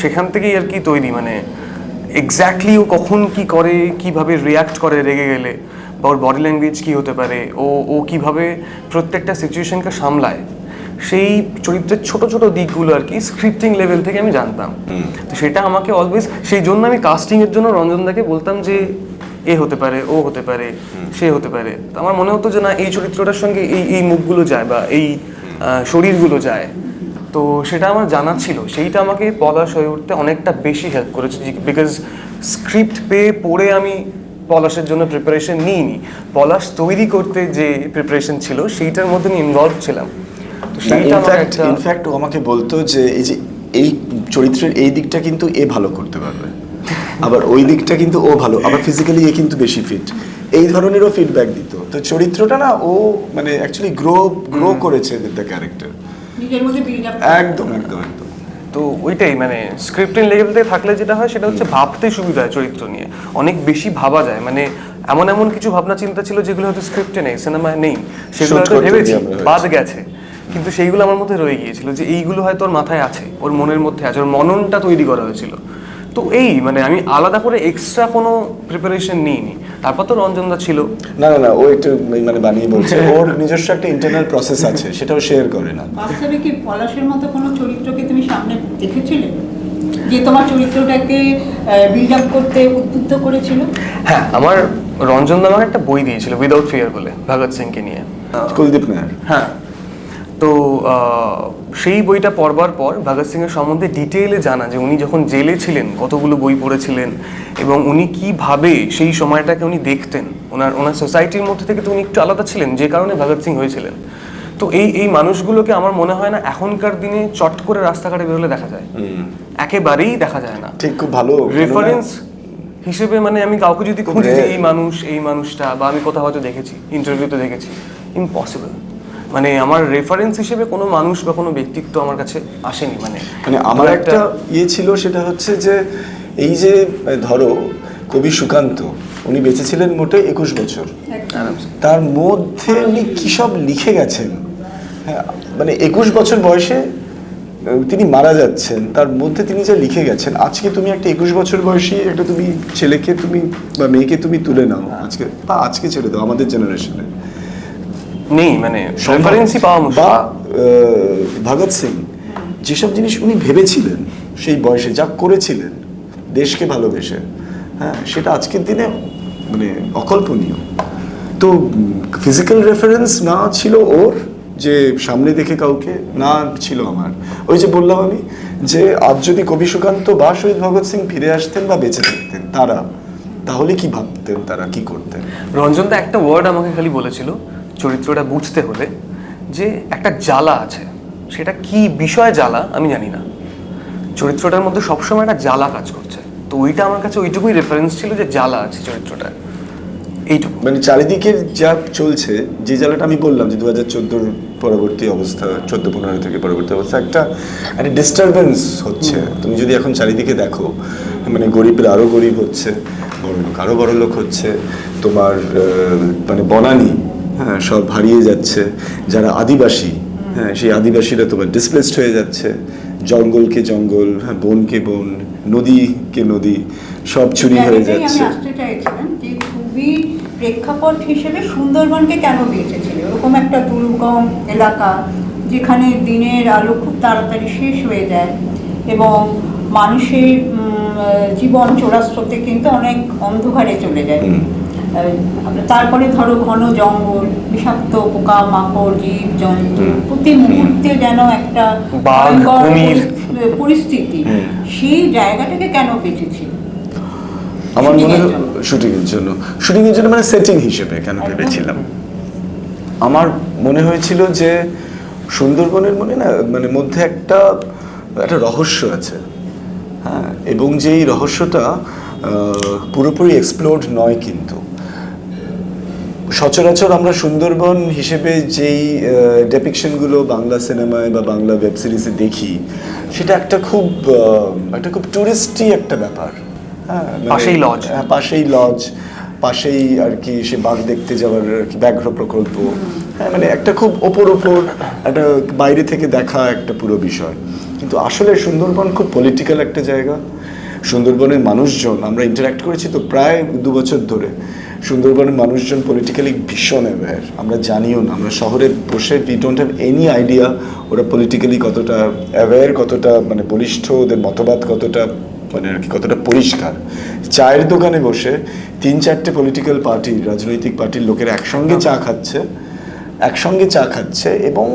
সেখান থেকেই আর কি তৈরি, মানে এক্স্যাক্টলি ও কখন কি করে, কিভাবে রিয়াক্ট করে রেগে গেলে, বা ওর বডি ল্যাঙ্গুয়েজ কী হতে পারে, ও কিভাবে প্রত্যেকটা সিচুয়েশনকে সামলায়, সেই চরিত্রের ছোট ছোট দিকগুলো আর কি স্ক্রিপ্টিং লেভেল থেকে আমি জানতাম। তো সেটা আমাকে অলওয়েজ, সেই জন্য আমি কাস্টিংয়ের জন্য রঞ্জনদাকে বলতাম যে এ হতে পারে, ও হতে পারে, সে হতে পারে। তো আমার মনে হতো যে না, এই চরিত্রটার সঙ্গে এই মুখগুলো যায় বা এই শরীরগুলো যায়, তো সেটা আমার জানা ছিল। সেইটা আমাকে পলাশ হয়ে উঠতে অনেকটা বেশি হেল্প করেছে, বিকজ স্ক্রিপ্ট পেয়ে পড়ে আমি পলাশের জন্য প্রিপারেশন নিইনি, পলাশ তৈরি করতে যে প্রিপারেশন ছিল সেইটার মধ্যে আমি ইনভলভ ছিলাম। তো সেইটা ইনফ্যাক্ট ও আমাকে বলতো যে এই চরিত্রের এই দিকটা কিন্তু এ ভালো করতে পারবে, আবার ওই দিকটা কিন্তু ও ভালো, আবার ফিজিক্যালি এ কিন্তু বেশি ফিট, এই ধরনেরও ফিডব্যাক দিত। তো চরিত্রটা না ও মানে অ্যাকচুয়ালি গ্রো করেছে উইথ দ্য ক্যারেক্টার, নিজের মধ্যে বিল্ড আপ। একদম একদম একদম। তো ওইটাই, মানে স্ক্রিপ্টিং লেভেলতে থাকলে যেটা হয় সেটা হচ্ছে ভাবতে সুবিধা হয়, চরিত্র নিয়ে অনেক বেশি ভাবা যায়, মানে এমন কিছু ভাবনা চিন্তা ছিল যেগুলো হয়তো স্ক্রিপ্টে নেই, সিনেমায় নেই, সেগুলো হয়তো ভেবেছি বাদ গেছে, কিন্তু সেইগুলো আমার মধ্যে রয়ে গিয়েছিল যে এইগুলো হয়তো ওর মাথায় আছে, ওর মনের মধ্যে আছে, ওর মননটা তৈরি করা হয়েছিল। তো এই মানে আমি আলাদা করে এক্সট্রা কোনো প্রিপারেশন নিইনি। তারপর তো রঞ্জনদা ছিল, না ও একটু মানে বানিয়ে বলছে, ওর নিজস্ব একটা ইন্টারনাল প্রসেস আছে, সেটাও শেয়ার করে না। বাস্তবে কি পলাশের মতো কোনো চরিত্রকে তুমি সামনে দেখেছিলে যে তোমার চরিত্রটাকে বিল্ড আপ করতে উদ্বুদ্ধ করেছিল? হ্যাঁ, আমার রঞ্জনদা আমাকে একটা বই দিয়েছিল উইদাউট ফিয়ার বলে, ভগৎ সিংকে নিয়ে, কুলদীপ নায়ার। হ্যাঁ। তো সেই বইটা পড়বার পর ভগৎ সিংয়ের সম্বন্ধে ডিটেইলে জানা, যে উনি যখন জেলে ছিলেন কতগুলো বই পড়েছিলেন এবং উনি কিভাবে সেই সময়টাকে উনি দেখতেন, ওনার সোসাইটির মধ্যে থেকে তো উনি একটু আলাদা ছিলেন, যে কারণে ভগৎ সিং হয়েছিলেন। তো এই মানুষগুলোকে আমার মনে হয় না এখনকার দিনে চট করে রাস্তাঘাটে বেরোলে দেখা যায়, একেবারেই দেখা যায় না। ঠিক, খুব ভালো রেফারেন্স হিসেবে মানে আমি কাউকে যদি খুঁজি যে এই মানুষটা, বা আমি কোথাও হয়তো দেখেছি, ইন্টারভিউতে দেখেছি, ইম্পসিবল। মানে আমার রেফারেন্স হিসেবে কোনো মানুষ বা কোনো ব্যক্তিত্ব আমার কাছে আসেনি। মানে আমার একটা ছিল, সেটা হচ্ছে যে এই যে ধরো কবি সুকান্ত, উনি বেঁচেছিলেন মোটে 21 বছর, তার মধ্যে উনি কি সব লিখে গেছেন। হ্যাঁ, মানে 21 বছর বয়সে তিনি মারা যাচ্ছেন, তার মধ্যে তিনি যা লিখে গেছেন। আজকে তুমি একটা 21 বছর বয়সী একটা তুমি ছেলেকে তুমি বা মেয়েকে তুমি তুলে নাও আজকে ছেড়ে দাও, আমাদের জেনারেশনে নেই, মানে রেফারেন্সই পাওয়া মুশকিল। বা ভগৎ সিং যেসব জিনিস উনি ভেবেছিলেন সেই বয়সে, যা করেছিলেন দেশকে ভালোবেসে, হ্যাঁ, সেটা আজকের দিনে মানে অকল্পনীয়। তো ফিজিক্যাল রেফারেন্স না ছিল ওর, যে সামনে দেখে কাউকে না ছিল আমার। ওই যে বললাম আমি, যে আজ যদি কবি সুকান্ত বা শহীদ ভগৎ সিং ফিরে আসতেন বা বেঁচে থাকতেন, তাহলে কি ভাবতেন, তারা কি করতেন। রঞ্জনদা একটা ওয়ার্ড আমাকে খালি বলেছিল চরিত্রটা বুঝতে হলে, যে একটা জ্বালা আছে, সেটা কি বিষয় জ্বালা আমি জানি না, চরিত্রটার মধ্যে সবসময় একটা জ্বালা কাজ করছে। তো ওইটা আমার কাছে ওইটুকুই রেফারেন্স ছিল, যে জ্বালা আছে চরিত্রটা, এইটুকু। মানে চারিদিকে যা চলছে, যে জ্বালাটা আমি বললাম যে 2014 পরবর্তী অবস্থা, 14-15 থেকে পরবর্তী অবস্থা, একটা ডিস্টারবেন্স হচ্ছে। তুমি যদি এখন চারিদিকে দেখো, মানে গরিবরা আরো গরিব হচ্ছে, বড় লোক আরো বড় লোক হচ্ছে, তোমার মানে বনানী, হ্যাঁ, সব হারিয়ে যাচ্ছে। যারা আদিবাসী, হ্যাঁ, সেই আদিবাসীরা তোমার ডিসপ্লেসড হয়ে যাচ্ছে। জঙ্গলকে জঙ্গল, হ্যাঁ, বনকে বন, নদীকে নদী, সব চুরি হয়ে যাচ্ছে। আমি আসতে চাইছিলাম যে খুবই প্রেক্ষাপট হিসেবে সুন্দরবনকে কেন বেঁচেছিল, ওরকম একটা দুর্গম এলাকা যেখানে দিনের আলো খুব তাড়াতাড়ি শেষ হয়ে যায় এবং মানুষের জীবন চোরাস্রোতে কিন্তু অনেক অন্ধকারে চলে যায়। তারপরে ধরো ঘন জঙ্গল, বিষাক্ত পোকা মাকড়, জীব জন্তু, প্রতি মুহূর্তে যেন একটা পরিস্থিতি। সেই জায়গাটাকে কেন বেঁচেছিল? আমার মনে হয় শুটিং এর জন্য মানে সেটিং হিসেবে কেন ভেবেছিলাম, আমার মনে হয়েছিল যে সুন্দরবনের মানে মধ্যে একটা রহস্য আছে, হ্যাঁ, এবং যেই রহস্যটা পুরোপুরি এক্সপ্লোরড নয়। কিন্তু সচরাচর আমরা সুন্দরবন হিসেবে যেই ডেপিকশনগুলো বাংলা সিনেমায় বা বাংলা ওয়েব সিরিজে দেখি, সেটা একটা খুব টুরিস্টি একটা ব্যাপার। হ্যাঁ, পাশেই লজ, পাশেই আর কি সে বাঘ দেখতে যাওয়ার ব্যাঘ্র প্রকল্প, হ্যাঁ, মানে একটা খুব ওপর একটা বাইরে থেকে দেখা একটা পুরো বিষয়। কিন্তু আসলে সুন্দরবন খুব পলিটিক্যাল একটা জায়গা। সুন্দরবনের মানুষজন, আমরা ইন্টারাক্ট করেছি তো প্রায় 2 বছর ধরে, সুন্দরবনের মানুষজন পলিটিক্যালি ভীষণ অ্যাওয়্যার। আমরা জানিও না, আমরা শহরে বসে we don't have any idea ওরা পলিটিক্যালি কতটা অ্যাওয়্যার, কতটা মানে বলিষ্ঠ, ওদের মতবাদ কতটা মানে আর কি কতটা পরিষ্কার। চায়ের দোকানে বসে 3-4টে পলিটিক্যাল পার্টি, রাজনৈতিক পার্টির লোকেরা একসঙ্গে চা খাচ্ছে এবং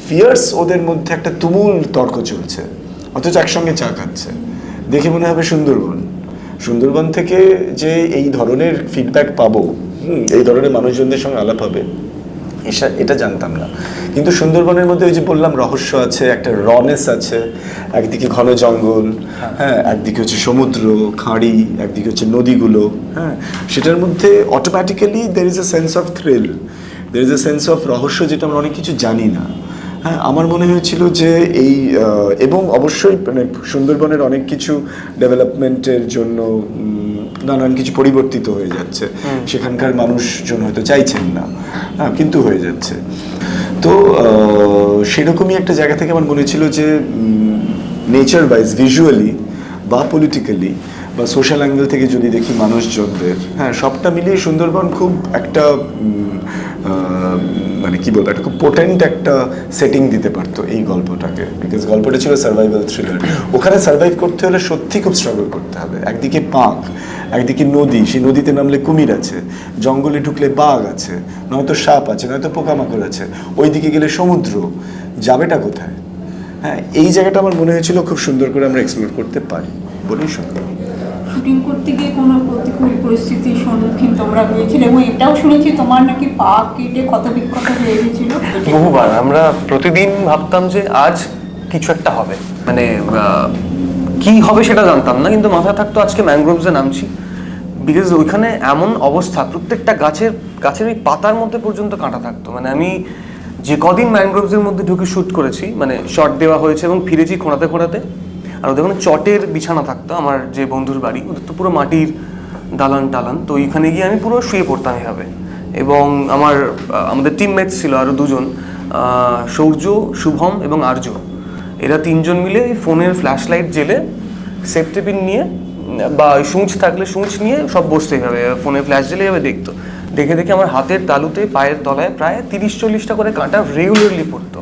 ফিয়ার্স ওদের মধ্যে একটা তুমুল তর্ক চলছে, অথচ একসঙ্গে চা খাচ্ছে। দেখে মনে হবে সুন্দরবন থেকে যে এই ধরনের ফিডব্যাক পাবো, এই ধরনের মানুষজনদের সঙ্গে আলাপ হবে, এটা জানতাম না। কিন্তু সুন্দরবনের মধ্যে ওই যে বললাম রহস্য আছে, একটা রনেস আছে। একদিকে ঘন জঙ্গল, হ্যাঁ, একদিকে হচ্ছে সমুদ্র খাঁড়ি, একদিকে হচ্ছে নদীগুলো, হ্যাঁ, সেটার মধ্যে automatically there is a sense of thrill, there is a sense of রহস্য, যেটা আমরা অনেক কিছু জানি না। হ্যাঁ, আমার মনে হয়েছিল যে এই এবং অবশ্যই মানে সুন্দরবনের অনেক কিছু ডেভেলপমেন্টের জন্য নানান কিছু পরিবর্তিত হয়ে যাচ্ছে, সেখানকার মানুষজন হয়তো চাইছেন না, হ্যাঁ, কিন্তু হয়ে যাচ্ছে। তো সেরকমই একটা জায়গা থেকে আমার মনে ছিল যে নেচার ওয়াইজ, ভিজুয়ালি বা পলিটিক্যালি বা সোশ্যাল অ্যাঙ্গেল থেকে যদি দেখি মানুষজনদের, হ্যাঁ, সবটা মিলিয়ে সুন্দরবন খুব একটা মানে কি বলবো, একটা খুব পোটেন্ট একটা সেটিং দিতে পারতো এই গল্পটাকে। বিকজ গল্পটা ছিল সার্ভাইভাল থ্রিলার। ওখানে সার্ভাইভ করতে হলে সত্যি খুব স্ট্রাগল করতে হবে। একদিকে পাঁক, একদিকে নদী, সেই নদীতে নামলে কুমির আছে, জঙ্গলে ঢুকলে বাঘ আছে, নয়তো সাপ আছে, নয়তো পোকামাকড় আছে, ওইদিকে গেলে সমুদ্র, যাবেটা কোথায়। হ্যাঁ, এই জায়গাটা আমার মনে হয়েছিল খুব সুন্দর করে আমরা এক্সপ্লোর করতে পারি বলেই সুন্দর। শুটিং করতে গিয়ে কোনো প্রতিকূল পরিস্থিতির সম্মুখীন তোমরা হয়েছিলে, এবং এটাও শুনেছি তোমার নাকি পা কেটে ক্ষত বিক্ষত হয়ে গেছিল। বহুবার আমরা প্রতিদিন ভাবতাম যে আজ কিছু একটা হবে, মানে কি হবে সেটা জানতাম না, কিন্তু মাথায় থাকতো আজকে ম্যানগ্রোভসে নামছি। বিকজ ওইখানে এমন অবস্থা, প্রত্যেকটা গাছের ওই পাতার মধ্যে পর্যন্ত কাঁটা থাকতো। মানে আমি যে কদিন ম্যানগ্রোভসের মধ্যে ঢুকে শ্যুট করেছি, মানে শট দেওয়া হয়েছে এবং ফিরেছি খোঁড়াতে খোঁড়াতে, আর ওদের ওখানে চটের বিছানা থাকতো। আমার যে বন্ধুর বাড়ি, ওদের তো পুরো মাটির দালান টালান, তো ওইখানে গিয়ে আমি পুরো শুয়ে পড়তাম এভাবে। এবং আমাদের টিমমেটস ছিল আরও দুজন, সৌর্য, শুভম এবং আর্য। এরা তিনজন মিলে এই ফোনের ফ্ল্যাশ লাইট জেলে সেফটি পিন নিয়ে বা সূঁচ থাকলে সূঁচ নিয়ে সব বসতে হবে, ফোনে ফ্ল্যাশ জেলে যাবে দেখতো। দেখে দেখে আমার হাতের তালুতে, পায়ের তলায় প্রায় 30-40টা করে কাঁটা রেগুলারলি পড়তো।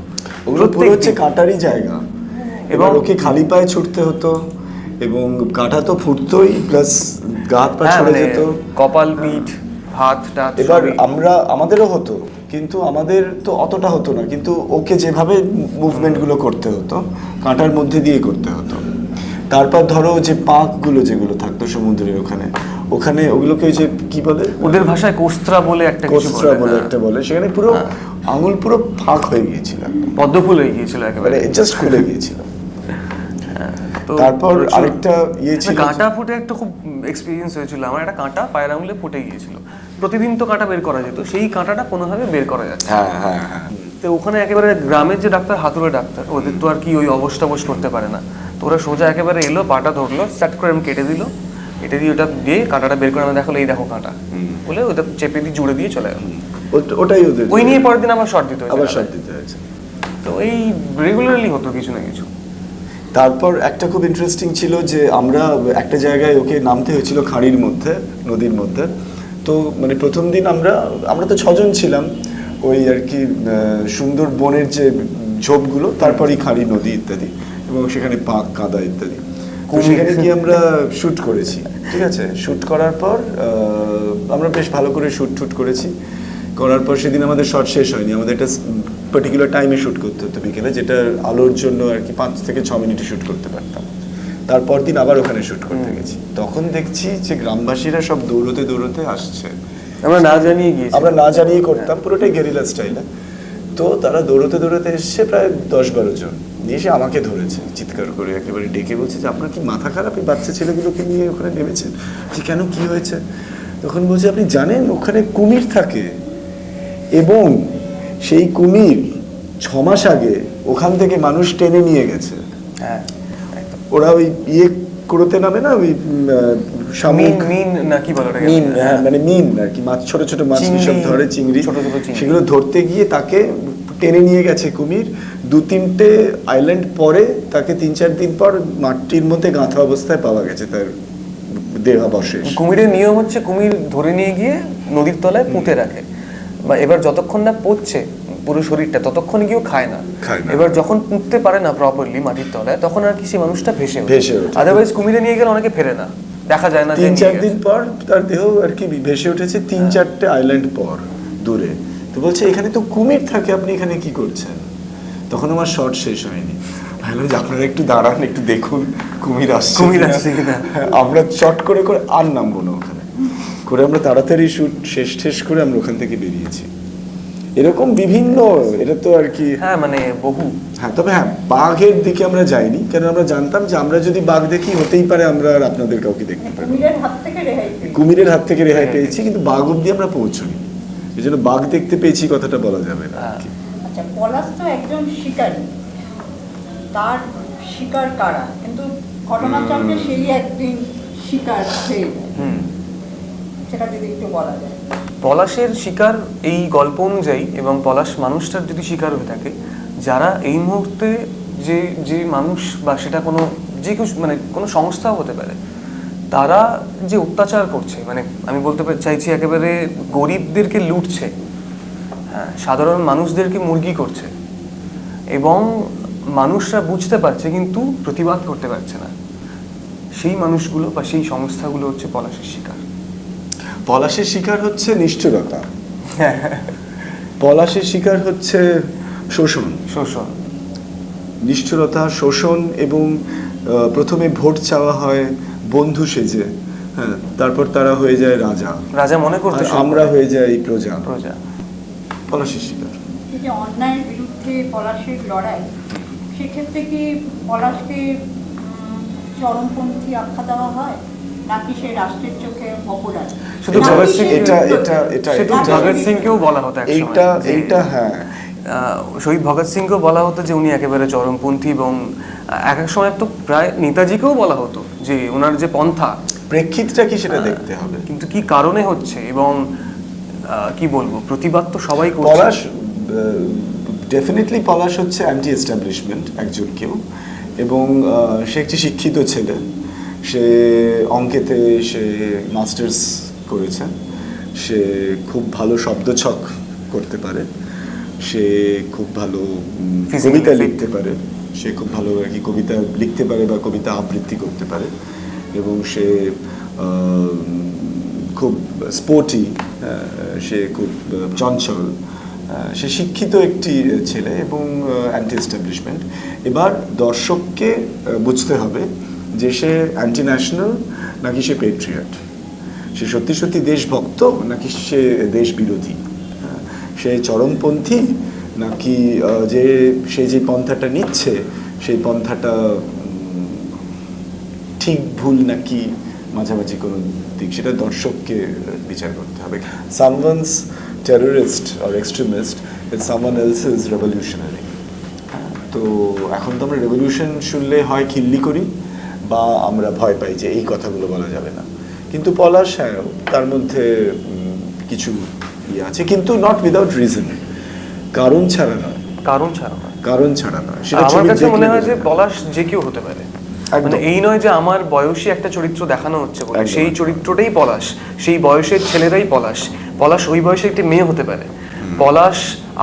ওগুলো পুরো হচ্ছে কাঁটারই জায়গা, এবং ওকে খালি পায়ে ছুটতে হতো, এবং কাঁটা তো ফুটতোই, প্লাস গা হাত পা ছড়ে যেত, কপাল, পিঠ, হাত টাত। এবার আমাদেরও হতো, কিন্তু আমাদের তো অতটা হতো না, কিন্তু ওকে যেভাবে মুভমেন্টগুলো করতে হতো কাঁটার মধ্যে দিয়ে করতে হতো। তারপর ধরো যে পাঁকগুলো যেগুলো থাকতো সমুদ্রের ওখানে ওগুলোকে ওই যে কি বলে, ওদের ভাষায় কোস্ত্রা বলে একটা কিছু কোস্ত্রা বলে একটা বলে, সেখানে পুরো আঙুল পুরো ফাঁক হয়ে গিয়েছিল, পদ্মফুল হয়ে গিয়েছিল একেবারে, মানে জাস্ট খুলে গিয়েছিল। তো তারপর আরেকটা ছিল, কাঁটা ফুটে একটা খুব এক্সপিরিয়েন্স হয়েছিল আমার। একটা কাঁটা পায়ের আঙুলে ফুটে গিয়েছিল। প্রতিদিন তো কাঁটা বের করা যেত, সেই কাঁটাটা কোনোভাবে বের করা যাচ্ছে। হ্যাঁ হ্যাঁ হ্যাঁ। তো ওখানে একেবারে গ্রামের যে ডাক্তার, হাতুড়ে ডাক্তার, ওদের তো আর কি ওই অবস্থাবোস করতে পারে না। তো ওরা সোজা একেবারে এলো, পাটা ধরলো, স্টার্ট করে আমি কেটে দিল, কেটে দিয়ে ওটা দিয়ে কাঁটাটা বের করে আমি দেখালো, এই দেখো কাঁটা বলে ওটা চেপে দিয়ে জুড়ে দিয়ে চলে গেল। ওটাই ওদের, ওই নিয়ে পরের দিন আমার শর্ট দিতে হয়েছে, আবার শর্ট দিতে হয়েছে। তো এই রেগুলারলি হতো কিছু না কিছু। তারপর একটা খুব ইন্টারেস্টিং ছিল যে আমরা একটা জায়গায় ওকে নামতে হয়েছিল খাঁড়ির মধ্যে, নদীর মধ্যে। তো মানে প্রথম দিন আমরা তো 6 জন ছিলাম, ওই আর কি সুন্দর বনের যে ঝোপগুলো, তারপরই খাঁড়ি, নদী ইত্যাদি, এবং সেখানে পাক, কাদা ইত্যাদি। তো সেখানে গিয়ে আমরা শ্যুট করেছি, ঠিক আছে। শ্যুট করার পর আমরা বেশ ভালো করে শ্যুট করেছি। করার পর সেদিন আমাদের শট শেষ হয়নি, আমাদের একটা পার্টিকুলার টাইমে শ্যুট করতে হতো বিকেলে, যেটা আলোর জন্য আর কি 5 থেকে 6 মিনিটে শ্যুট করতে পারতাম। তারপর দিন আবার ওখানে শ্যুট করতে গেছি, তখন দেখছি যে গ্রামবাসীরা সব দৌড়তে দৌড়তে আসছে। আমরা না জানিয়ে করতাম, পুরোটাই গেরিলা স্টাইলে। তো তারা দৌড়তে দৌড়তে এসছে প্রায় 10-12 জন, নিয়ে এসে আমাকে ধরেছে চিৎকার করে, একেবারে ডেকে বলছে যে আপনার কি মাথা খারাপ, এই বাচ্চা ছেলেগুলোকে নিয়ে ওখানে নেমেছেন? যে কেন, কি হয়েছে? তখন বলছে আপনি জানেন ওখানে কুমির থাকে, এবং সেই কুমির 6 মাস আগে ওখান থেকে মানুষ টেনে নিয়ে গেছে। হ্যাঁ, ওরা ওই করতে নামে না, ওই মিন না কি বলে ওটাকে, মিন, হ্যাঁ মানে মিন আর কি, মাছ, ছোট ছোট মাছ সব ধরে, চিংড়ি, সেগুলো ধরতে গিয়ে তাকে টেনে নিয়ে গেছে কুমির। 2-3টে আইল্যান্ড পরে তাকে 3-4 দিন পর মাটির মধ্যে গাঁথা অবস্থায় পাওয়া গেছে তার দেহাবশেষ। কুমিরের নিয়ম হচ্ছে কুমির ধরে নিয়ে গিয়ে নদীর তলায় পুঁতে রাখে, বা এবার যতক্ষণ না পচছে পুরো শরীরটা ততক্ষণ গিয়েও খায় না। এবার যখন পুঁততে পারে না প্রপারলি মাটির তলায়, তখন আর কি সেই মানুষটা ভেসে ওঠে। আদারওয়াইজ কুমিরে নিয়ে গেলে অনেকে ফেরে না, দেখা যায় না। 3-4 দিন পর তার দেহ আর কি ভেসে উঠেছে, 3-4টে আইল্যান্ড পর দূরে। তো বলছে এখানে তো কুমির থাকে, আপনি এখানে কি করছেন? তখন আমার শট শেষ হয়নি, আপনারা একটু দাঁড়ান, একটু দেখুন কুমির আসছে কিনা। আমরা চট করে আর নামবো না ওখানে, করে আমরা তাড়াতাড়ি শুট শেষ করে আমরা ওখান থেকে বেরিয়েছি। এরকম বিভিন্ন, এটা তো আর কি, হ্যাঁ মানে বহু। হ্যাঁ, তবে হ্যাঁ বাঘের দিকে আমরা যাইনি, কারণ আমরা জানতাম যে আমরা যদি বাঘ দেখি হতেই পারে আমরা আর আপনাদের কাউকে দেখতে পারি। কুমিরের হাত থেকে রেহাই পেয়েছি, কিন্তু বাঘ অব্দি আমরা পৌঁছনি, এই জন্য বাঘ দেখতে পেয়েছি কথাটা বলা যাবে না। আচ্ছা, পলাশ তো একজন শিকারী, তার শিকার কারা, কিন্তু ঘটনাচক্রে সেই একদিন শিকার হয়ে যায়, সেটা যদি একটু বলা যায়। পলাশের শিকার এই গল্প অনুযায়ী, এবং পলাশ মানুষটার যদি শিকার হয়ে থাকে, যারা এই মুহূর্তে যে মানুষ, বা সেটা কোনো যে কেউ, মানে কোনো সংস্থাও হতে পারে, তারা যে অত্যাচার করছে, মানে আমি বলতে চাইছি একেবারে গরিবদেরকে লুটছে, হ্যাঁ, সাধারণ মানুষদেরকে মুরগি করছে, এবং মানুষরা বুঝতে পারছে কিন্তু প্রতিবাদ করতে পারছে না, সেই মানুষগুলো বা সেই সংস্থাগুলো হচ্ছে পলাশের শিকার। পলাশের শিকার হচ্ছে নিষ্ঠুরতা, পলাশের শিকার হচ্ছে শোষণ, নিষ্ঠুরতা, শোষণ এবং প্রথমে ভোট চাওয়া হয় বন্ধু সেজে, হ্যাঁ, তারপর তারা হয়ে যায় রাজা, রাজা মনে করতে আর শুরু আমরা করে। হয়ে যাই প্রজা। প্রজা। পলাশীর শিকার। এই যে অন্যায়ের বিরুদ্ধে পলাশের লড়াই, সেক্ষেত্রে কি পলাশকে চরমপন্থী আখ্যা দেওয়া হয়, নাকি সে রাষ্ট্রের চোখে অপরাধ? শুধু এটা- ভগৎ সিং এটা শুধু ভগৎ সিংকেও বলা হতো এইটা হ্যাঁ, শহীদ ভগৎ সিংকেও বলা হতো যে উনি একেবারে চরমপন্থী, এবং এক এক সময় তো প্রায় নেতাজিকেও বলা হতো যে ওনার যে পন্থা, প্রেক্ষিতটা কি সেটা দেখতে হবে। কিন্তু কি কারণে হচ্ছে, এবং কি বলবো, প্রতিবাদ তো সবাই করছে। পলাশ ডেফিনেটলি পলাশ হচ্ছে অ্যান্টি এস্টাবলিশমেন্ট একজন কেউ, এবং সে একটি শিক্ষিত ছেলে। সে অঙ্কেতে সে মাস্টার্স করেছে, সে খুব ভালো শব্দছক করতে পারে, সে খুব ভালো কবিতা লিখতে পারে, সে খুব ভালো আর কি কবিতা লিখতে পারে বা কবিতা আবৃত্তি করতে পারে, এবং সে খুব স্পোর্টি, সে খুব চঞ্চল, সে শিক্ষিত একটি ছেলে এবং অ্যান্টি এস্টাবলিশমেন্ট। এবার দর্শককে বুঝতে হবে যে সে অ্যান্টি ন্যাশনাল নাকি সে পেট্রিয়ট, সে সত্যি সত্যি দেশভক্ত নাকি সে দেশ বিরোধী, সে চরমপন্থী নাকি যে সে যে পন্থাটা নিচ্ছে সেই পন্থাটা ঠিক ভুল নাকি মাঝামাঝি কোনো দিক, সেটা দর্শককে বিচার করতে হবে। Someone's terrorist or extremist is someone else's revolutionary. তো এখন তো আমরা রেভলিউশন শুনলে হয় খিল্লি করি বা আমরা ভয় পাই যে এই কথাগুলো বলা যাবে না, কিন্তু পলাশ হ্যাঁ তার মধ্যে কিছু ইয়ে আছে, কিন্তু নট উইদাউট রিজন, কারণ ছাড়া নয়। কারণ ছাড়া নয়। কারণ ছাড়া নয়। আমার কাছে মনে হয় যে দেখলে পলাশ যে কেউ হতে পারে, একদম। মানে এই নয় যে আমার বয়সী একটা চরিত্র দেখানো হচ্ছে বলে একদম। সেই চরিত্রটাই পলাশ, সেই বয়সের ছেলেরাই পলাশ। পলাশ ওই বয়সে একটি মেয়ে হতে পারে, পলাশ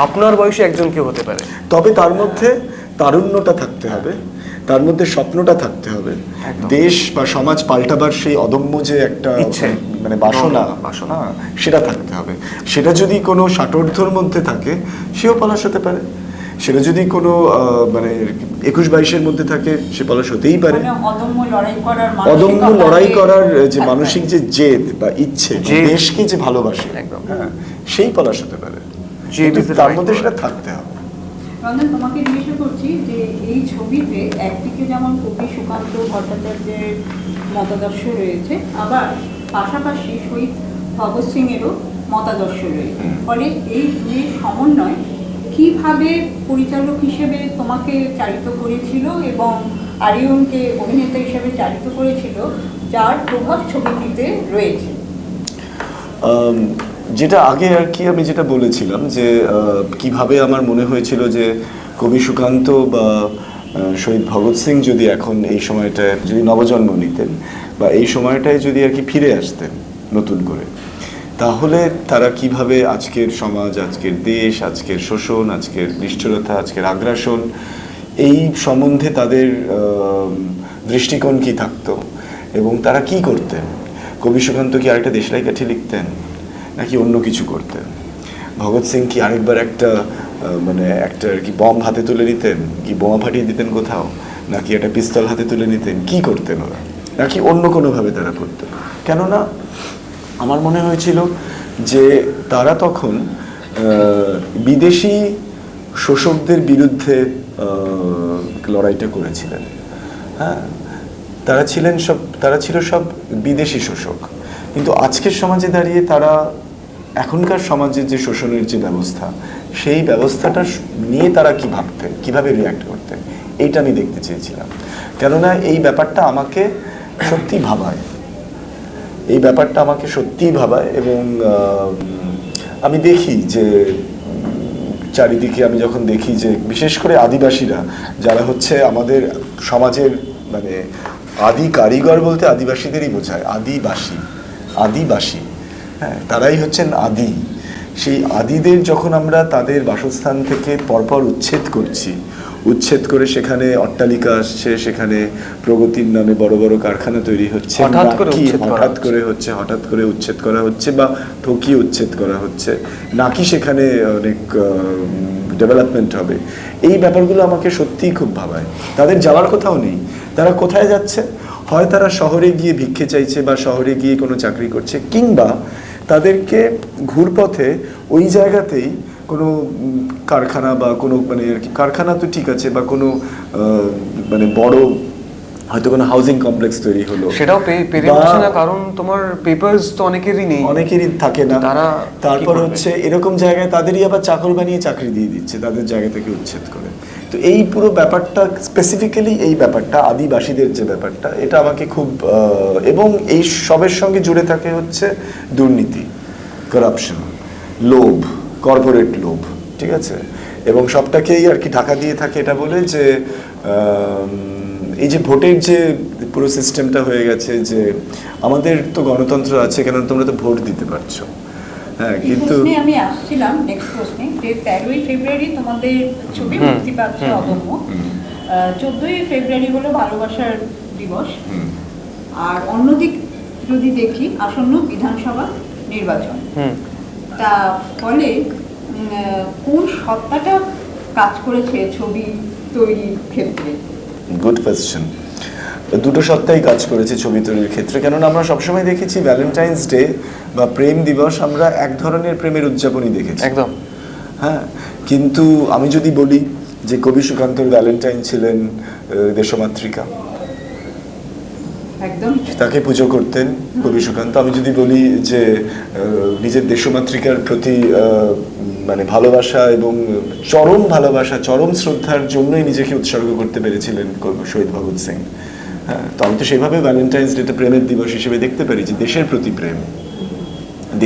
আপনার বয়সে একজন কেউ হতে পারে, তবে তার মধ্যে তারুণ্যটা থাকতে হবে, তার মধ্যে স্বপ্নটা থাকতে হবে, একদম। দেশ বা সমাজ পাল্টাবার সেই অদম্য যে একটা ইচ্ছে, মানে বাসনা, বাসনা। হ্যাঁ, সেটা থাকতে হবে। সেটা যদি কোনো ষাটোর্ধ্বর মধ্যে থাকে সেও পলাশ হতে পারে, সেটা যদি কোনো মানে 21-22-এর মধ্যে থাকে সে পলাশ হতেই পারে। মানে অদম্য লড়াই করার অদম্য মানসিকতা লড়াই যে করার যে থাকতে মানসিক হয়। যে জেদ বা ইচ্ছে, জেদ। দেশকে যে ভালোবাসে, একদম। হ্যাঁ, সেই পলাশ হতে পারে, জেদ কিন্তু is the তার right মধ্যে word. সেটা থাকতে হবে। রঞ্জন, তোমাকে জিজ্ঞাসা করছি যে এই ছবিতে একদিকে যেমন কবি সুকান্ত ভট্টাচার্যের মতাদর্শ রয়েছে, আবার পাশাপাশি শহীদ ভগৎ সিং এরও মতাদর্শ রয়েছে, ফলে এই দুই সমন্বয় কিভাবে পরিচালক হিসেবে তোমাকে চালিত করেছিল এবং আরিয়নকে অভিনেতা হিসেবে চালিত করেছিল, যার প্রভাব ছবিটিতে রয়েছে? যেটা আগে আর কি আমি যেটা বলেছিলাম যে কিভাবে আমার মনে হয়েছিল যে কবি সুকান্ত বা শহীদ ভগৎ সিং যদি এখন এই সময়টায় যদি নবজন্ম নিতেন বা এই সময়টায় যদি আর কি ফিরে আসতেন নতুন করে, তাহলে তারা কিভাবে আজকের সমাজ, আজকের দেশ, আজকের শোষণ, আজকের নিষ্ঠুরতা, আজকের আগ্রাসন, এই সম্বন্ধে তাদের দৃষ্টিকোণ কি থাকতো এবং তারা কি করতেন। কবি সুকান্ত কি আরেকটা দেশলাই কাঠি লিখতেন নাকি অন্য কিছু করতেন? ভগৎ সিং কি আরেকবার একটা মানে একটা আর কি বম হাতে তুলে নিতেন, কি বোমা ফাটিয়ে দিতেন কোথাও, নাকি একটা পিস্তল হাতে তুলে নিতেন, কি করতেন ওরা, নাকি অন্য কোনোভাবে তারা করতেন? কেননা আমার মনে হয়েছিল যে তারা তখন বিদেশি শোষকদের বিরুদ্ধে লড়াইটা করেছিলেন। হ্যাঁ, তারা ছিল সব বিদেশি শোষক, কিন্তু আজকের সমাজে দাঁড়িয়ে তারা এখনকার সমাজের যে শোষণের যে ব্যবস্থা, সেই ব্যবস্থাটা নিয়ে তারা কি ভাবতেন, কিভাবে রিয়াক্ট করতেন, এইটা আমি দেখতে চেয়েছিলাম। কেননা এই ব্যাপারটা আমাকে সত্যি ভাবায়, এই ব্যাপারটা আমাকে সত্যিই ভাবায়। এবং আমি দেখি যে চারিদিকে আমি যখন দেখি যে বিশেষ করে আদিবাসীরা, যারা হচ্ছে আমাদের সমাজের মানে আদি কারিগর বলতে আদিবাসীদেরই বোঝায়, আদিবাসী, হ্যাঁ, তারাই হচ্ছেন আদি। সেই আদিদের যখন আমরা তাদের বাসস্থান থেকে পরপর উচ্ছেদ করছি, উচ্ছেদ করে সেখানে অট্টালিকা আসছে, সেখানে প্রগতির নামে বড় বড় কারখানা তৈরি হচ্ছে, হঠাৎ করে নাকি উচ্ছেদ করা হঠাৎ করে উচ্ছেদ করা হচ্ছে বা ঠকিয়ে উচ্ছেদ করা হচ্ছে, নাকি সেখানে অনেক ডেভেলপমেন্ট হবে, এই ব্যাপারগুলো আমাকে সত্যিই খুব ভাবায়। তাদের যাওয়ার কোথাও নেই, তারা কোথায় যাচ্ছে? হয় তারা শহরে গিয়ে ভিক্ষে চাইছে বা শহরে গিয়ে কোনো চাকরি করছে, কিংবা তাদেরকে ঘুরপথে ওই জায়গাতেই কোনো কারখানা বা কোনো মানে আর কি, কারখানা তো ঠিক আছে, বা কোনো মানে বড় হয়তো কোনো হাউজিং কমপ্লেক্স তৈরি হলো, সেটাও পেরে উঠছে না, কারণ তোমার পেপারস তো অনেকেরই নেই, অনেকেরই থাকে না। তারপর কি করবে? হচ্ছে এরকম জায়গায় তাদেরই আবার চাকর বানিয়ে চাকরি দিয়ে দিচ্ছে, তাদের জায়গা থেকে উচ্ছেদ করে। তো এই পুরো ব্যাপারটা, স্পেসিফিক্যালি এই ব্যাপারটা, আদিবাসীদের যে ব্যাপারটা, এটা আমাকে খুব এবং এই সবের সঙ্গে জুড়ে থাকে হচ্ছে দুর্নীতি, করাপশন, লোভ, কর্পোরেট লোভ, ঠিক আছে? এবং সবটাকেই আর কি ঢাকা দিয়ে থাকে এটা বলে যে এই যে ভোটের যে পুরো সিস্টেমটা হয়ে গেছে, যে আমাদের তো গণতন্ত্র আছে, কেন তোমরা তো ভোট দিতে পারছো, হ্যাঁ, কিন্তু প্রশ্নে আমি আসছিলাম নেক্সট প্রশ্নে, যে 13ই ফেব্রুয়ারি তোমাদের ছবি মুক্তি পাচ্ছে অদম্য, 14ই ফেব্রুয়ারি হলো ভালোবাসার দিবস, আর অন্যদিক যদি দেখি আসন্ন বিধানসভা নির্বাচন, তা ফলে কোন সত্তাটা কাজ করেছে ছবি তৈরির ক্ষেত্রে? Good question. দুটো সপ্তাহে কাজ করেছে ছবি তৈরির ক্ষেত্রে, কেননা আমরা সবসময় দেখেছি ভ্যালেন্টাইন্স ডে বা প্রেম দিবস আমরা এক ধরনের প্রেমের উদযাপনই দেখেছি, একদম, হ্যাঁ। কিন্তু আমি যদি বলি যে কবি সুকান্তর ভ্যালেন্টাইন ছিলেন দেশমাতৃকা, একদম তাকে পুজো করতেন কবি সুকান্ত। আমি যদি বলি যে নিজের দেশমাতৃকার প্রতি মানে ভালোবাসা এবং চরম ভালোবাসা, চরম শ্রদ্ধার জন্যই নিজেকে উৎসর্গ করতে পেরেছিলেন শহীদ ভগৎ সিং, হ্যাঁ, তো আমি তো সেইভাবে ভ্যালেন্টাইন্স ডেটা প্রেমের দিবস হিসেবে দেখতে পারি, যে দেশের প্রতি প্রেম।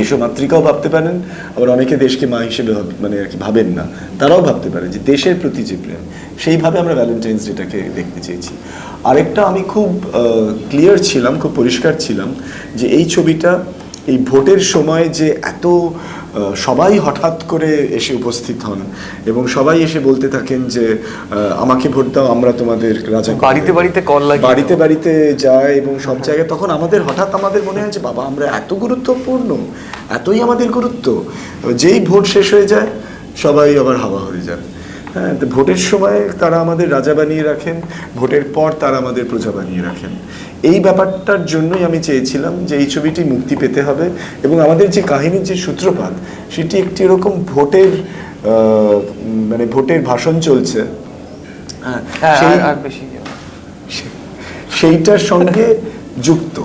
দেশমাতৃকাও ভাবতে পারেন, আবার অনেকে দেশকে মা হিসেবে মানে আর কি ভাবেন না, তারাও ভাবতে পারে যে দেশের প্রতি যে প্রেম, সেইভাবে আমরা ভ্যালেন্টাইন্স ডেটাকে দেখতে চেয়েছি। আরেকটা আমি খুব ক্লিয়ার ছিলাম, খুব পরিষ্কার ছিলাম যে এই ছবিটা এই ভোটের সময় যে এত সবাই হঠাৎ করে এসে উপস্থিত হন এবং সবাই এসে বলতে থাকেন যে আমাকে ভোট দাও, আমরা তোমাদের রাজা, বাড়িতে বাড়িতে কল লাগে, বাড়িতে বাড়িতে যায় এবং সব জায়গায়, তখন হঠাৎ আমাদের মনে হয় যে বাবা আমরা এত গুরুত্বপূর্ণ, এতই আমাদের গুরুত্ব। যেই ভোট শেষ হয়ে যায় সবাই আবার হাওয়া হয়ে যায়, হ্যাঁ। তো ভোটের সময় তারা আমাদের রাজা বানিয়ে রাখেন, ভোটের পর তারা আমাদের প্রজা বানিয়ে রাখেন। এই ব্যাপারটার জন্যই আমি চেয়েছিলাম যে এই ছবিটি মুক্তি পেতে হবে, এবং আমাদের যে কাহিনীর যে সূত্রপাত সেটি একটি এরকম ভোটের মানে ভোটের ভাষণ চলছে, হ্যাঁ, সেইটার সঙ্গে যুক্ত,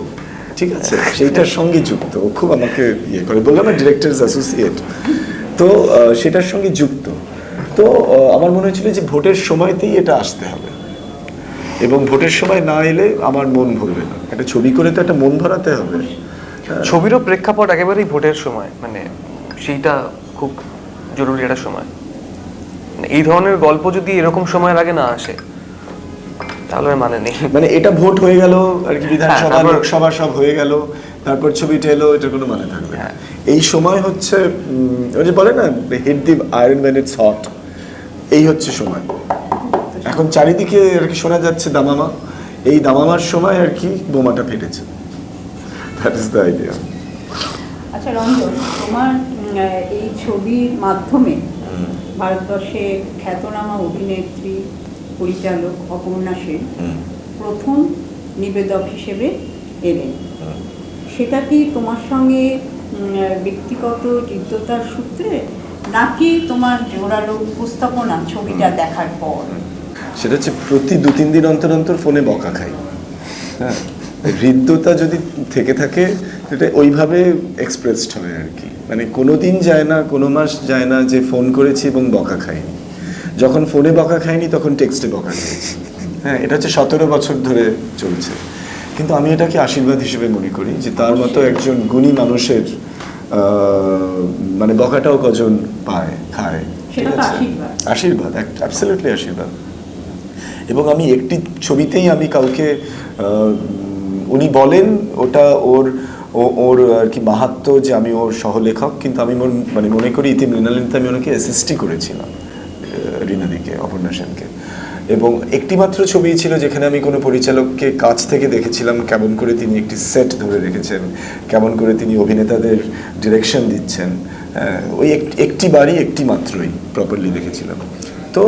ঠিক আছে, সেইটার সঙ্গে যুক্ত। ও খুব আমাকে ইয়ে করে, বললাম না ডিরেক্টরস অ্যাসোসিয়েট, তো সেটার সঙ্গে যুক্ত। তো আমার মনে হয়েছিল যে ভোটের সময়তেই এটা আসতে হবে, এবং ভোটের সময় না এলে আমার মন ভরবে না। একটা ছবি করে তো একটা মন ভরাতে হবে। ছবিরও প্রেক্ষাপট একেবারেই ভোটের সময়, মানে সেইটা খুব জরুরি একটা সময়। এই ধরনের গল্প যদি এরকম সময়ের আগে না আসে তাহলে মানে নেই, মানে এটা ভোট হয়ে গেল আর কি, বিধানসভা লোকসভা সব হয়ে গেল, তারপর ছবিটা এলো, এটা কোনো মানে থাকবে না। এই সময় হচ্ছে ওই যে বলে না hit the iron man it's hot, এই হচ্ছে সময়। এখন চারিদিকে আর কি শোনা যাচ্ছে দামামা, এই দামামার সময় আর কি বোমাটা ফেটেছে। That is the idea. আচ্ছা রঞ্জন, তোমার এই ছবির মাধ্যমে ভারতবর্ষে খ্যাতনামা অভিনেত্রী পরিচালক অপর্ণা সেন প্রথম নিবেদক হিসেবে এলেন। সেটা কি তোমার সঙ্গে ব্যক্তিগত হৃদ্যতার সূত্রে, নাকি তোমার জোরালো উপস্থাপনা ছবিটা দেখার পর? সেটা হচ্ছে প্রতি 2-3 দিন অন্তর অন্তর ফোনে বকা খাই, হ্যাঁ। হৃদ্যতা যদি থেকে থাকে সেটা ওইভাবে এক্সপ্রেসড হয় আর কি, মানে কোনো দিন যায় না, কোনো মাস যায় না যে ফোন করেছি এবং বকা খাইনি। যখন ফোনে বকা খাইনি তখন টেক্সটে বকা খেয়েছি, হ্যাঁ। এটা হচ্ছে 17 বছর ধরে চলছে, কিন্তু আমি এটাকে আশীর্বাদ হিসেবে মনে করি যে তার মতো একজন গুণী মানুষের মানে বকাটাও কজন পায়, খায়, ঠিক আছে, আশীর্বাদ, অ্যাবসলিউটলি আশীর্বাদ। এবং আমি একটি ছবিতেই আমি কাউকে উনি বলেন ওটা ওর আর কি মাহাত্ম্য যে আমি ওর সহলেখক, কিন্তু আমি মানে মনে করি ইতি মৃণালিনীতে আমি ওনাকে অ্যাসিস্টই করেছিলাম, রীনাদিকে, অপর্ণা সেনকে। এবং একটি মাত্র ছবি ছিল যেখানে আমি কোনো পরিচালককে কাছ থেকে দেখেছিলাম কেমন করে তিনি একটি সেট ধরে রেখেছেন, কেমন করে তিনি অভিনেতাদের ডিরেকশন দিচ্ছেন। ওই একটি বারই একটি মাত্রই প্রপারলি দেখেছিলাম। তো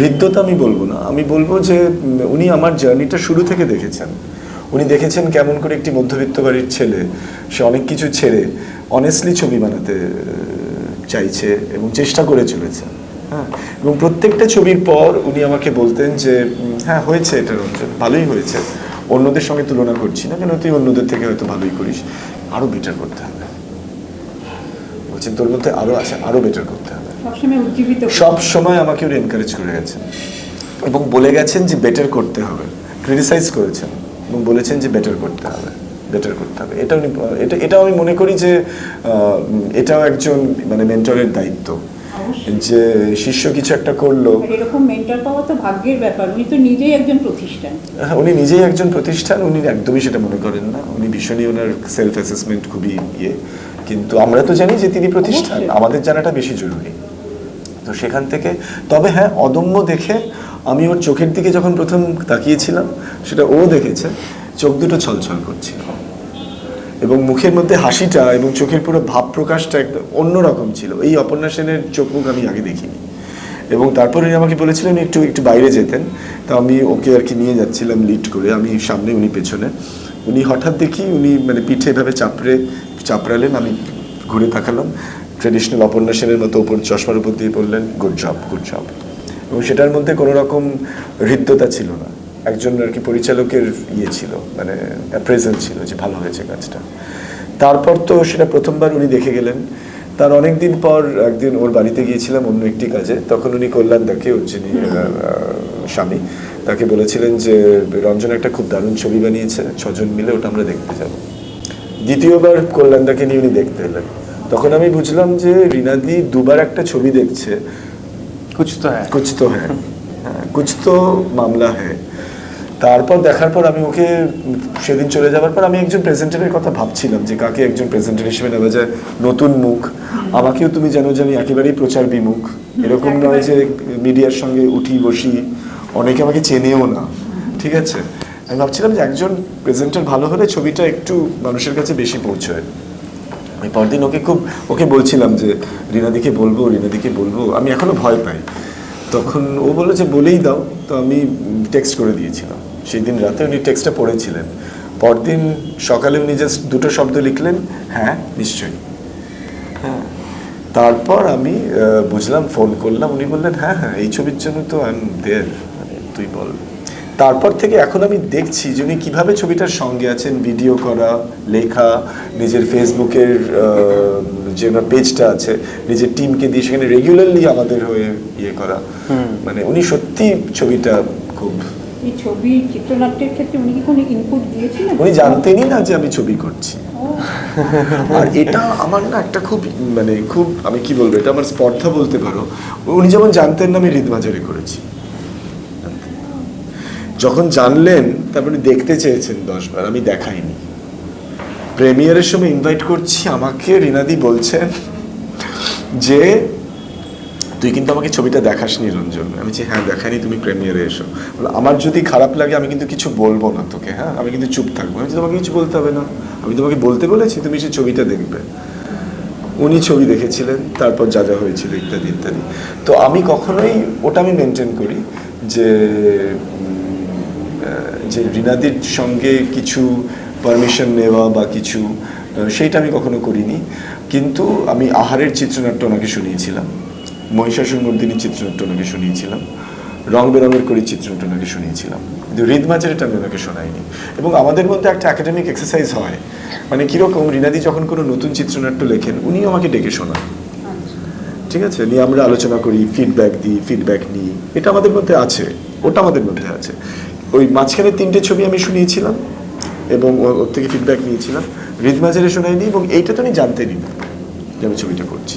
হৃদ্যতা আমি বলবো না, আমি বলবো যে উনি আমার জার্নিটা শুরু থেকে দেখেছেন। উনি দেখেছেন কেমন করে একটি মধ্যবিত্ত বাড়ির ছেলে সে অনেক কিছু ছেড়ে অনেস্টলি ছবি বানাতে চাইছে এবং চেষ্টা করে চলেছে। হ্যাঁ, এবং প্রত্যেকটা ছবির পর উনি আমাকে বলতেন যে হ্যাঁ হয়েছে, এটা রঞ্জন ভালোই হয়েছে, অন্যদের সঙ্গে তুলনা করছি না, কেন তুই অন্যদের থেকে হয়তো ভালোই করিস, আরো বেটার করতে হবে। বলছেন তোর মধ্যে আরো আছে, আরো বেটার করতে হবে। সবসময় উজ্জীবিত, সব সময় আমাকে উনি এনকারেজ করে গেছেন এবং বলে গেছেন যে বেটার করতে হবে, ক্রিটিসাইজ করেছেন এবং বলেছেন যে বেটার করতে হবে, বেটার করতে হবে। এটা আমি মনে করি যে এটাও একজন মানে মেন্টরের দায়িত্ব, যে শিষ্য কিছু একটা করলো। এরকম মেন্টর পাওয়া তো ভাগ্যের ব্যাপার। উনি তো নিজেই একজন প্রতিষ্ঠান। হ্যাঁ, উনি নিজেই একজন প্রতিষ্ঠান, উনি একদমই সেটা মনে করেন না। উনি ভীষণই ওনার সেলফ অ্যাসেসমেন্ট খুবই কিন্তু আমরা তো জানি যে তিনি প্রতিষ্ঠান, আমাদের জানাটা বেশি জরুরি। তো সেখান থেকে তবে হ্যাঁ, অদম্য দেখে আমি ওর চোখের দিকে যখন প্রথম তাকিয়েছিলাম, সেটা ও দেখেছে, চোখ দুটো ছলছল করছিল এবং মুখের মধ্যে হাসিটা এবং চোখের পুরো ভাব প্রকাশটা একদম অন্যরকম ছিল। এই অপর্ণা সেনের চোখ মুখ আমি আগে দেখিনি। এবং তারপর উনি আমাকে বলেছিলেন একটু বাইরে যেতেন, তো আমি ওকে আর কি নিয়ে যাচ্ছিলাম লিড করে, আমি সামনে উনি পেছনে। উনি হঠাৎ দেখি উনি মানে পিঠে এভাবে চাপড়ালেন, আমি ঘুরে তাকালাম, ট্রেডিশনাল অপর্ণা সেনের মতো ওপর চশমার উপর দিয়ে বললেন গুড জব, গুড জব। এবং সেটার মধ্যে কোনো রকম হৃদ্যতা ছিল না, একজন আর কি পরিচালকের ছিল, মানে অ্যাপ্রেজেল ছিল যে ভালো হয়েছে কাজটা। তারপর তো সেটা প্রথমবার উনি দেখে গেলেন। তার অনেক দিন পর একদিন ওর বাড়িতে গিয়েছিলাম অন্য একটি কাজে, তখন উনি কল্যাণদাকে, ওর যিনি স্বামী, তাকে বলেছিলেন যে রঞ্জন একটা খুব দারুণ ছবি বানিয়েছে, 6 জন মিলে ওটা আমরা দেখতে যাব। দ্বিতীয়বার কল্যাণদাকে নিয়ে উনি দেখতে এলেন, তখন আমি বুঝলাম যে রিনাদি দুবার একটা ছবি দেখছে, কুছ তো হ্যাঁ, কুছ তো হ্যাঁ, কুছ তো মামলা হ্যাঁ। তারপর দেখার পর আমি ওকে, সেদিন চলে যাওয়ার পর আমি একজন প্রেজেন্টারের কথা ভাবছিলাম যে কাকে একজন প্রেজেন্টার হিসেবে নেওয়া যায়, নতুন মুখ। আমাকেও তুমি জানো যে আমি একেবারেই প্রচার বিমুখ, এরকম নয় যে মিডিয়ার সঙ্গে উঠি বসি, অনেকে আমাকে চেনেও না, ঠিক আছে। আমি ভাবছিলাম যে একজন প্রেজেন্টার ভালো হলে ছবিটা একটু মানুষের কাছে বেশি পৌঁছয়। আমি পরদিন ওকে বলছিলাম যে রিনাদিকে বলবো, আমি এখনো ভয় পাই। তখন ও বললো যে বলেই দাও, তো আমি টেক্সট করে দিয়েছিলাম। সেই দিন রাতে উনি টেক্সটটা পড়েছিলেন, পরদিন সকালে উনি জাস্ট 2টো শব্দ লিখলেন, হ্যাঁ নিশ্চয়ই। হ্যাঁ, তারপর আমি বুঝলাম, ফোন করলাম, উনি বললেন হ্যাঁ এই ছবির জন্য তো আই এম দেয়ার, তুই বল। তারপর থেকে এখন আমি দেখছি যে উনি কীভাবে ছবিটার সঙ্গে আছেন, ভিডিও করা, লেখা, নিজের ফেসবুকের যে পেজটা আছে, নিজের টিমকে দিয়ে সেখানে রেগুলারলি আমাদের হয়ে করা, মানে উনি সত্যি ছবিটা খুব। এই ছবি চিত্রনাট্যের ক্ষেত্রে উনি কি কোনো ইনপুট দিয়েছিলেন? উনি জানতেনই না যে আমি ছবি করছি। আর এটা আমার না একটা খুব আমি কি বলবো, এটা আমার স্পর্ধা বলতে পারো। উনি যেমন জানতেন না আমি হৃদমাঝারি করেছি, যখন জানলেন তারপরে দেখতে চেয়েছেন 10 বার, আমি দেখাইনি। প্রিমিয়ারের সময় ইনভাইট করছি আমাকে, রিনাদি বলছেন যে তুই কিন্তু আমাকে ছবিটা দেখাসনি রঞ্জন। আমি বলছি হ্যাঁ দেখাইনি, তুমি প্রিমিয়ারে এসো। আমার যদি খারাপ লাগে আমি কিন্তু কিছু বলবো না তোকে, হ্যাঁ আমি কিন্তু চুপ থাকবো। আমি তোমাকে কিছু বলতে হবে না, আমি তোমাকে বলতে বলেছি, তুমি সেই ছবিটা দেখবে। উনি ছবি দেখেছিলেন, তারপর যা যা হয়েছিল ইত্যাদি ইত্যাদি। তো আমি কখনোই ওটা আমি মেনটেন করি যে রিনাদির সঙ্গে কিছু পারমিশন নেওয়া বা কিছু, সেইটা আমি কখনো করিনি। কিন্তু আমি আহারের চিত্রনাট্য ওনাকে শুনিয়েছিলাম, মহিষাসুরমর্দিনীর চিত্রনাট্য ওনাকে শুনিয়েছিলাম, রং বেরঙের করি চিত্রনাট্য ওনাকে শুনিয়েছিলাম, কিন্তু হৃদমাঝারিটা আমি ওনাকে শোনাইনি। এবং আমাদের মধ্যে একটা একাডেমিক এক্সারসাইজ হয়, মানে কীরকম, রিনাদি যখন কোনো নতুন চিত্রনাট্য লেখেন উনিও আমাকে ডেকে শোনান, ঠিক আছে, নিয়ে আমরা আলোচনা করি, ফিডব্যাক নিই, এটা আমাদের মধ্যে আছে, ওটা আমাদের মধ্যে আছে। ওই মাঝখানে 3টে ছবি আমি শুনিয়েছিলাম এবং ওর থেকে ফিডব্যাক নিয়েছিলাম, হৃদমাঝারি শোনাইনি। এবং এইটা তো আমি জানতেনি যে আমি ছবিটা করছি,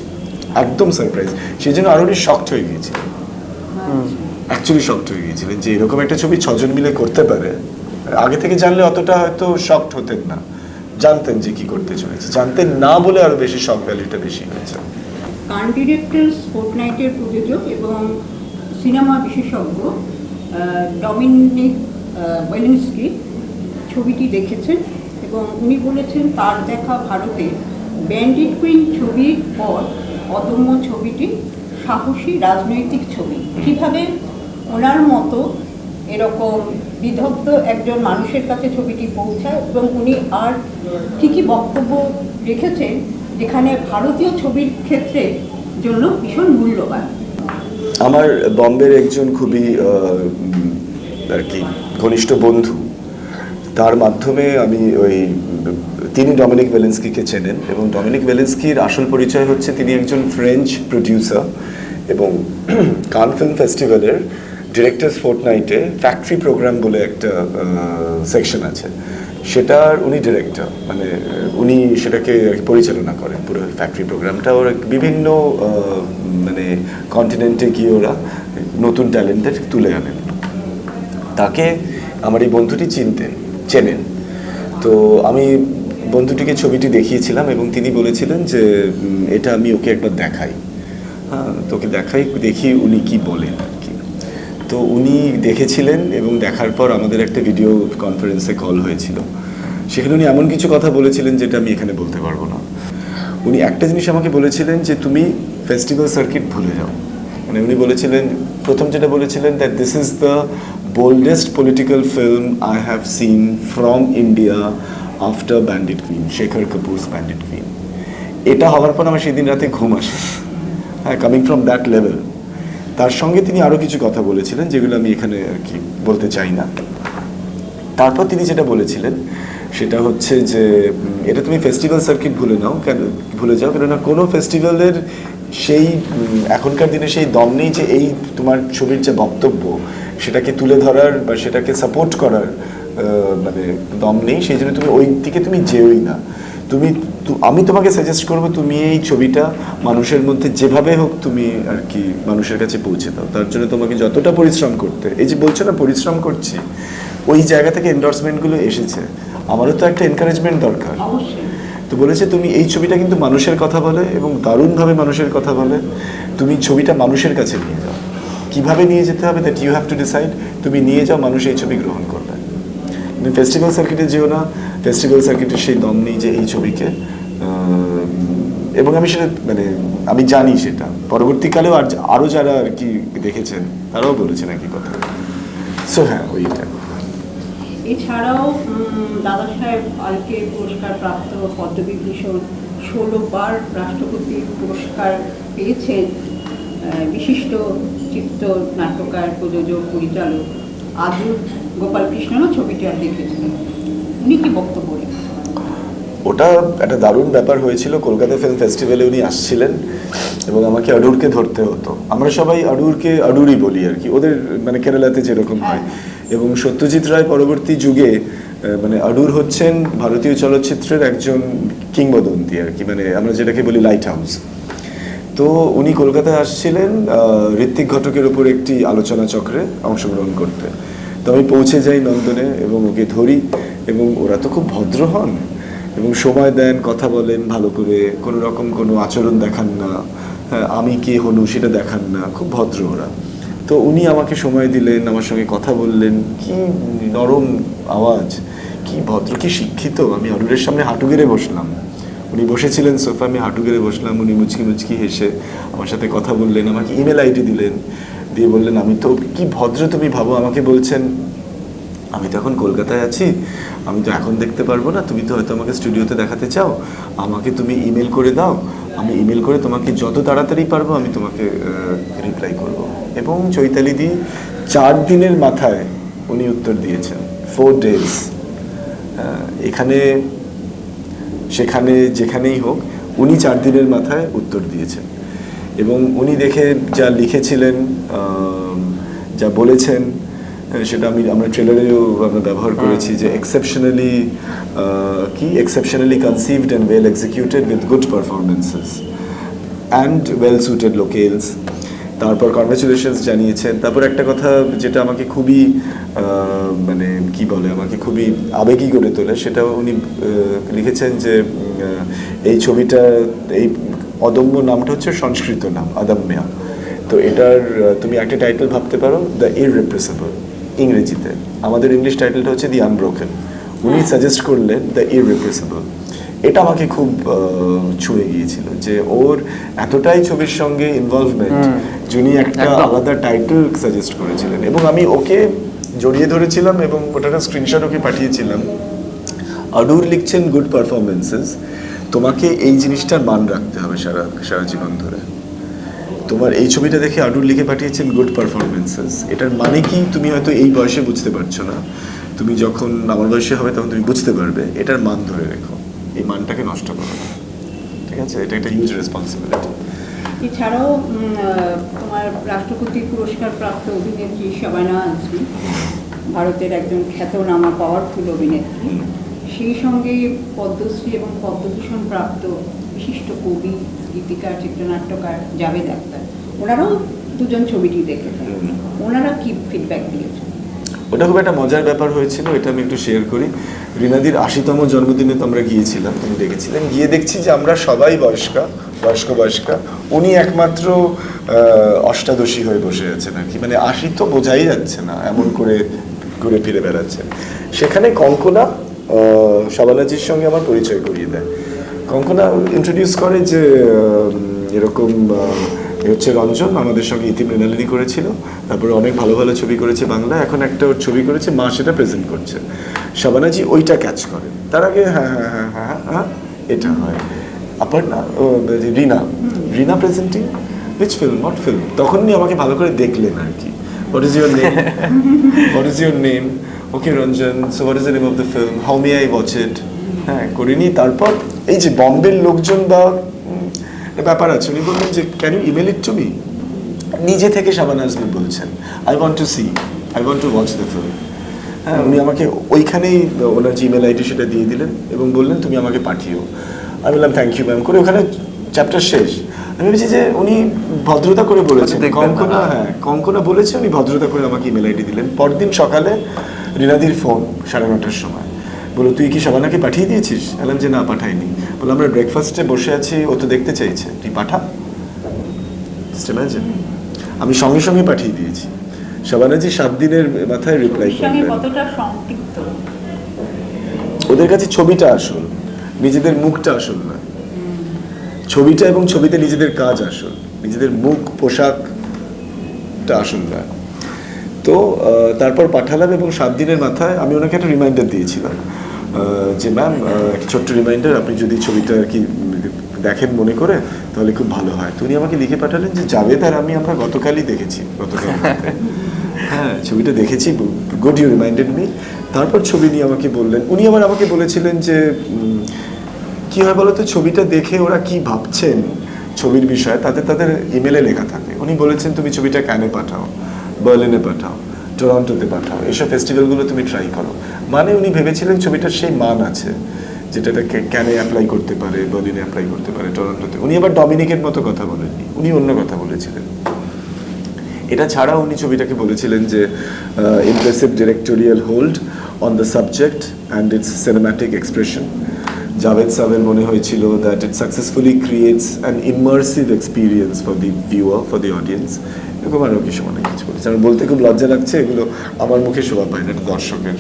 একদম সারপ্রাইজ। সেই জন্য আরো উনি শকড হয়ে গিয়েছিলেন, অ্যাকচুয়ালি শকড হয়ে গিয়েছিলেন যে এরকম একটা ছবি 6 জন মিলে করতে পারে। আগে থেকে জানলে অতটা হয়তো শকড হতেন না, জানতেন যে কি করতে চলেছে, জানতেন না বলে আরো বেশি শক ভ্যালুটা বেশি হয়েছে। কান ডিরেক্টরস ফোর্টনাইটের প্রযোজক এবং সিনেমা বিশেষজ্ঞ ডমিনিক ওয়েলিনস্কি ছবিটি দেখেছেন এবং উনি বলেছেন তার দেখা ভারতে ব্যান্ডিট কুইন ছবির পর অদম্য ছবিটি সাহসী রাজনৈতিক ছবি। কীভাবে ওনার মতো এরকম বিদগ্ধ একজন মানুষের কাছে ছবিটি পৌঁছায় এবং উনি আর কী কী বক্তব্য রেখেছেন যেখানে ভারতীয় ছবির ক্ষেত্রে জন্য ভীষণ মূল্যবান। আমার বম্বের একজন খুবই আর কি ঘনিষ্ঠ বন্ধু, তার মাধ্যমে আমি তিনি ডমিনিক ওয়েলিনস্কিকে চেনেন এবং ডমিনিক ওয়েলিনস্কির আসল পরিচয় হচ্ছে তিনি একজন ফ্রেঞ্চ প্রডিউসার এবং কান ফিল্ম ফেস্টিভ্যালের ডিরেক্টরস ফোর্টনাইটে ফ্যাক্টরি প্রোগ্রাম বলে একটা সেকশন আছে, সেটার উনি ডিরেক্টর, মানে উনি সেটাকে পরিচালনা করেন পুরো ফ্যাক্টরি প্রোগ্রামটা। ওরা বিভিন্ন মানে কন্টিনেন্টে গিয়ে ওরা নতুন ট্যালেন্টের তুলে আনেন। তাকে আমার এই বন্ধুটি চেনেন, তো আমি বন্ধুটিকে ছবিটি দেখিয়েছিলাম এবং তিনি বলেছিলেন যে এটা আমি ওকে একবার দেখাই, হ্যাঁ তোকে দেখি উনি কি বলেন আর কি। তো উনি দেখেছিলেন এবং দেখার পর আমাদের একটা ভিডিও কনফারেন্সে কল হয়েছিল, সেখানে উনি এমন কিছু কথা বলেছিলেন যেটা আমি এখানে বলতে পারবো না। উনি একটা জিনিস আমাকে বলেছিলেন যে তুমি ফেস্টিভ্যাল সার্কিট ভুলে যাও, মানে উনি বলেছিলেন, প্রথম যেটা বলেছিলেন that this is the boldest political film I have seen from India after Bandit Queen, Shekhar Kapoor's Bandit Queen. এটা হওয়ার পর আমার সেদিন রাতে ঘুম আসে, হ্যাঁ, কামিং ফ্রম দ্যাট লেভেল। তার সঙ্গে তিনি আরও কিছু কথা বলেছিলেন যেগুলো আমি এখানে আর কি বলতে চাই না। তারপর তিনি যেটা বলেছিলেন সেটা হচ্ছে যে এটা তুমি ফেস্টিভ্যাল সার্কিট ভুলে যাও, কেননা কোনো ফেস্টিভ্যালের সেই এখনকার দিনে সেই দম নেই যে এই তোমার ছবির যে বক্তব্য সেটাকে তুলে ধরার বা সেটাকে সাপোর্ট করার মানে দম নেই, সেই জন্য তুমি ওই দিকে তুমি যেওই না। আমি তোমাকে সাজেস্ট করবো তুমি এই ছবিটা মানুষের মধ্যে যেভাবে হোক তুমি আর কি মানুষের কাছে পৌঁছে দাও। তার জন্য তোমাকে যতটা পরিশ্রম করতে, এই যে বলছো না পরিশ্রম করছি, ওই জায়গা থেকে এন্ডোর্সমেন্টগুলো এসেছে, আমারও তো একটা এনকারেজমেন্ট দরকার। তো বলেছে তুমি এই ছবিটা কিন্তু মানুষের কথা বলে এবং দারুণভাবে মানুষের কথা বলে, তুমি ছবিটা মানুষের কাছে নিয়ে যাও। কিভাবে নিয়ে যেতে হবে that you have to decide, তুমি নিয়ে যাও, মানুষ এই ছবি গ্রহণ করবে। তুমি ফেস্টিভ্যাল সার্কিটে যেও না, ফেস্টিভ্যাল সার্কিটের সেই দম নেই যে এই ছবিকে, এবং আমি সেটা মানে আমি জানি সেটা পরবর্তীকালেও আরও যারা আর কি দেখেছেন তারাও বলেছেন একই কথা। সো হ্যাঁ ওইটা। এছাড়াও দাদা সাহেব ফালকে পুরস্কার প্রাপ্ত পদ্মবিভূষণ, 16 বার রাষ্ট্রপতি পুরস্কার পেয়েছেন বিশিষ্ট চিত্রনাট্যকার, প্রযোজক, পরিচালক আদুর গোপালকৃষ্ণনও ছবিটি আর দেখেছিলেন। উনি কি বক্তব্য রেখেছেন? ওটা একটা দারুণ ব্যাপার হয়েছিল, কলকাতা ফিল্ম ফেস্টিভ্যালে উনি আসছিলেন এবং আমাকে আডুরকে ধরতে হতো। আমরা সবাই আডুরকে আডুরই বলি আর কি, ওদের মানে কেরালাতে যেরকম হয়। এবং সত্যজিৎ রায় পরবর্তী যুগে মানে আডুর হচ্ছেন ভারতীয় চলচ্চিত্রের একজন কিংবদন্তি আর কি, মানে আমরা যেটাকে বলি লাইট হাউস। তো উনি কলকাতায় আসছিলেন ঋত্বিক ঘটকের ওপর একটি আলোচনা চক্রে অংশগ্রহণ করতে। তো আমি পৌঁছে যাই নন্দনে এবং ওকে ধরি, এবং ওরা তো খুব ভদ্র হন এবং সময় দেন, কথা বলেন ভালো করে, কোনো রকম কোনো আচরণ দেখান না, হ্যাঁ আমি কে হনু সেটা দেখান না, খুব ভদ্র ওরা। তো উনি আমাকে সময় দিলেন, আমার সঙ্গে কথা বললেন, কি নরম আওয়াজ, কি ভদ্র, কি শিক্ষিত। আমি আডুরের সামনে হাঁটু গেড়ে বসলাম, উনি বসেছিলেন সোফা, আমি হাঁটু গেড়ে বসলাম, উনি মুচকি মুচকি হেসে আমার সাথে কথা বললেন, আমাকে ইমেল আইডি দিলেন, দিয়ে বললেন আমি তো কি ভদ্র তুমি ভাবো। আমাকে বলছেন আমি তো এখন কলকাতায় আছি, আমি তো এখন দেখতে পারবো না, তুমি তো হয়তো আমাকে স্টুডিওতে দেখাতে চাও, আমাকে তুমি ইমেল করে দাও, আমি ইমেল করে তোমাকে যত তাড়াতাড়ি পারবো আমি তোমাকে রিপ্লাই করব। এবং চৈতালিদি 4 দিনের মাথায় উনি উত্তর দিয়েছেন, 4 days। এখানে সেখানে যেখানেই হোক উনি 4 দিনের মাথায় উত্তর দিয়েছেন। এবং উনি দেখে যা লিখেছিলেন, যা বলেছেন, সেটা আমরা ট্রেলারেও আমরা ব্যবহার করেছি যে exceptionally conceived and well executed with good performances and well suited locales. তারপর কনগ্রাচুলেশনস জানিয়েছেন। তারপর একটা কথা যেটা আমাকে খুবই মানে কি বলে, আমাকে খুবই আবেগী করে তোলে, সেটা উনি লিখেছেন যে এই ছবিটা, এই অদম্য নামটা হচ্ছে সংস্কৃত নাম, অদম্যা। তো এটার তুমি একটা টাইটেল ভাবতে পারো, দ্য ইররিপ্রেসিবল ইংরেজিতে। আমাদের ইংলিশ টাইটেলটা হচ্ছে দি আনব্রোকেন। উনি সাজেস্ট করলেন দ্য ইররিপ্রেসিবল। এটা আমাকে খুব ছুঁয়ে গিয়েছিল যে ওর এতটাই ছবির সঙ্গে ইনভলভমেন্ট, যিনি একটা আলাদা টাইটেল সাজেস্ট করেছিলেন এবং আমি ওকে জড়িয়ে ধরেছিলাম এবং ওটার স্ক্রিনশট ওকে পাঠিয়েছিলাম। আডুর লিখছেন গুড পারফরমেন্সেস, তোমাকে এই জিনিসটার মান রাখতে হবে সারা সারা জীবন ধরে। তোমার এই ছবিটা দেখে আডুর লিখে পাঠিয়েছেন গুড পারফরমেন্সেস, এটার মানে কি তুমি হয়তো এই বয়সে বুঝতে পারছো না, তুমি যখন আমার বয়সে হবে তখন তুমি বুঝতে পারবে। এটার মান ধরে রেখো, এই মানটাকে নষ্ট করো না, ঠিক আছে? এটা একটা হিউজ রেসপন্সিবিলিটি। এছাড়াও তোমার রাষ্ট্রপতি পুরস্কার প্রাপ্ত অভিনেত্রী শবানা আজমি, ভারতের একজন খ্যাতনামা পাওয়ারফুল অভিনেত্রী, সেই সঙ্গে পদ্মশ্রী এবং পদ্মভূষণ প্রাপ্ত বিশিষ্ট কবি, গীতিকার, চিত্রনাট্যকার জাভেদ আখতার, ওনারাও দুজন ছবিটি দেখেছেন। ওনারা কি ফিডব্যাক দিয়েছেন? ওটা খুব একটা মজার ব্যাপার হয়েছিল, এটা আমি একটু শেয়ার করি। রিনাদির 80তম জন্মদিনে তো আমরা গিয়েছিলাম, তুমি দেখেছিলেন। গিয়ে দেখছি যে আমরা সবাই বয়স্কা, উনি একমাত্র অষ্টাদশী হয়ে বসে আছেন আর কি, মানে 80 তো বোঝাই যাচ্ছে না, এমন করে ঘুরে ফিরে বেড়াচ্ছেন। সেখানে কঙ্কনা শাবানাজির সঙ্গে আমার পরিচয় করিয়ে দেয়। কঙ্কনা ইন্ট্রোডিউস করে যে এরকম হচ্ছে রঞ্জন, আমাদের সঙ্গে ইতি মৃণালিনী করেছিল, তারপরে অনেক ভালো ভালো ছবি করেছে বাংলা, এখন একটা ওর ছবি করেছে, মা সেটা প্রেজেন্ট করছে। শাবানাজি ওইটা ক্যাচ করে, তার আগে হ্যাঁ এটা হয়। না Rina presenting which film, what film, তখনই আমাকে ভালো করে দেখলেন আর কি। What is your name, okay Ranjan, so what is the name of the film, how may I watch it, হ্যাঁ করিনি। তারপর এই যে বম্বের লোকজন বা ব্যাপার আছে, উনি বললেন যে can you email it to me, নিজে থেকে শাবানা আজমি বলছেন I want to see, I want to watch the film. হ্যাঁ, উনি আমাকে ওইখানেই ওনার জিমেল আইডি সেটা দিয়ে দিলেন এবং বললেন তুমি আমাকে পাঠিও। আমি বললাম থ্যাংক ইউ ম্যাম করে, ওখানে চ্যাপ্টার শেষ। আমি ভেবেছি যে উনি ভদ্রতা করে বলেছেন, কঙ্কনা বলেছে, উনি ভদ্রতা করে আমাকে ইমেল আইডি দিলেন। পরদিন সকালে রিনাদির ফোন 9:30টার সময়, বলো তুই কি শাবানাকে পাঠিয়ে দিয়েছিস? বললাম যে না পাঠাইনি। বললাম আমরা ব্রেকফাস্টে বসে আছি, ও তো দেখতে চাইছে, তুই পাঠা। আমি সঙ্গে সঙ্গে পাঠিয়ে দিয়েছি। শাবানাজি 7 দিনের মাথায় রিপ্লাই করলেন। কতটা সংক্ষিপ্ত, ওদের কাছে ছবিটা আসল, নিজেদের মুখটা আসল না। ছবিটা এবং ছবিতে নিজেদের কাজ আসল, নিজেদের মুখ পোশাকটা আসল না। তো তারপর পাঠালাম এবং 7 দিনের মাথায় আমি ওনাকে একটা রিমাইন্ডার দিয়েছিলাম যে ম্যাম একটা ছোট্ট রিমাইন্ডার, আপনি যদি ছবিটা আর কি দেখেন মনে করে তাহলে খুব ভালো হয়। তো উনি আমাকে লিখে পাঠালেন যে জাভেদ আর আমরা গতকালই দেখেছি, হ্যাঁ ছবিটা দেখেছি, গুড ইউ রিমাইন্ডেড মি। তারপর ছবি নিয়ে আমাকে বললেন, উনি আবার আমাকে বলেছিলেন যে কি হয় বলতো, ছবিটা দেখে ওরা কি ভাবছেন ছবির বিষয়ে তাদের ইমেলে লেখা থাকে। উনি বলেছেন তুমি ছবিটা ক্যানে পাঠাও, বার্লিনে পাঠাও, টরন্টোতে পাঠাও, এসব ফেস্টিভ্যালগুলো তুমি ট্রাই করো। মানে উনি ভেবেছিলেন ছবিটার সেই মান আছে যেটা ক্যানে অ্যাপ্লাই করতে পারে, বার্লিনে অ্যাপ্লাই করতে পারে, টরন্টোতে। উনি আবার ডমিনিকের মতো কথা বলেননি, উনি অন্য কথা বলেছিলেন। এটা ছাড়াও উনি ছবিটাকে বলেছিলেন যে impressive directorial hold on the subject and it's cinematic expression. Javed সাহেবের মনে হয়েছিল that it successfully creates an immersive experience for the viewer, for the audience. এরকম আরও কিছু অনেক কিছু বলেছে, আমার বলতে খুব লজ্জা লাগছে, এগুলো আমার মুখে শোভা পায় না, এটা দর্শকের।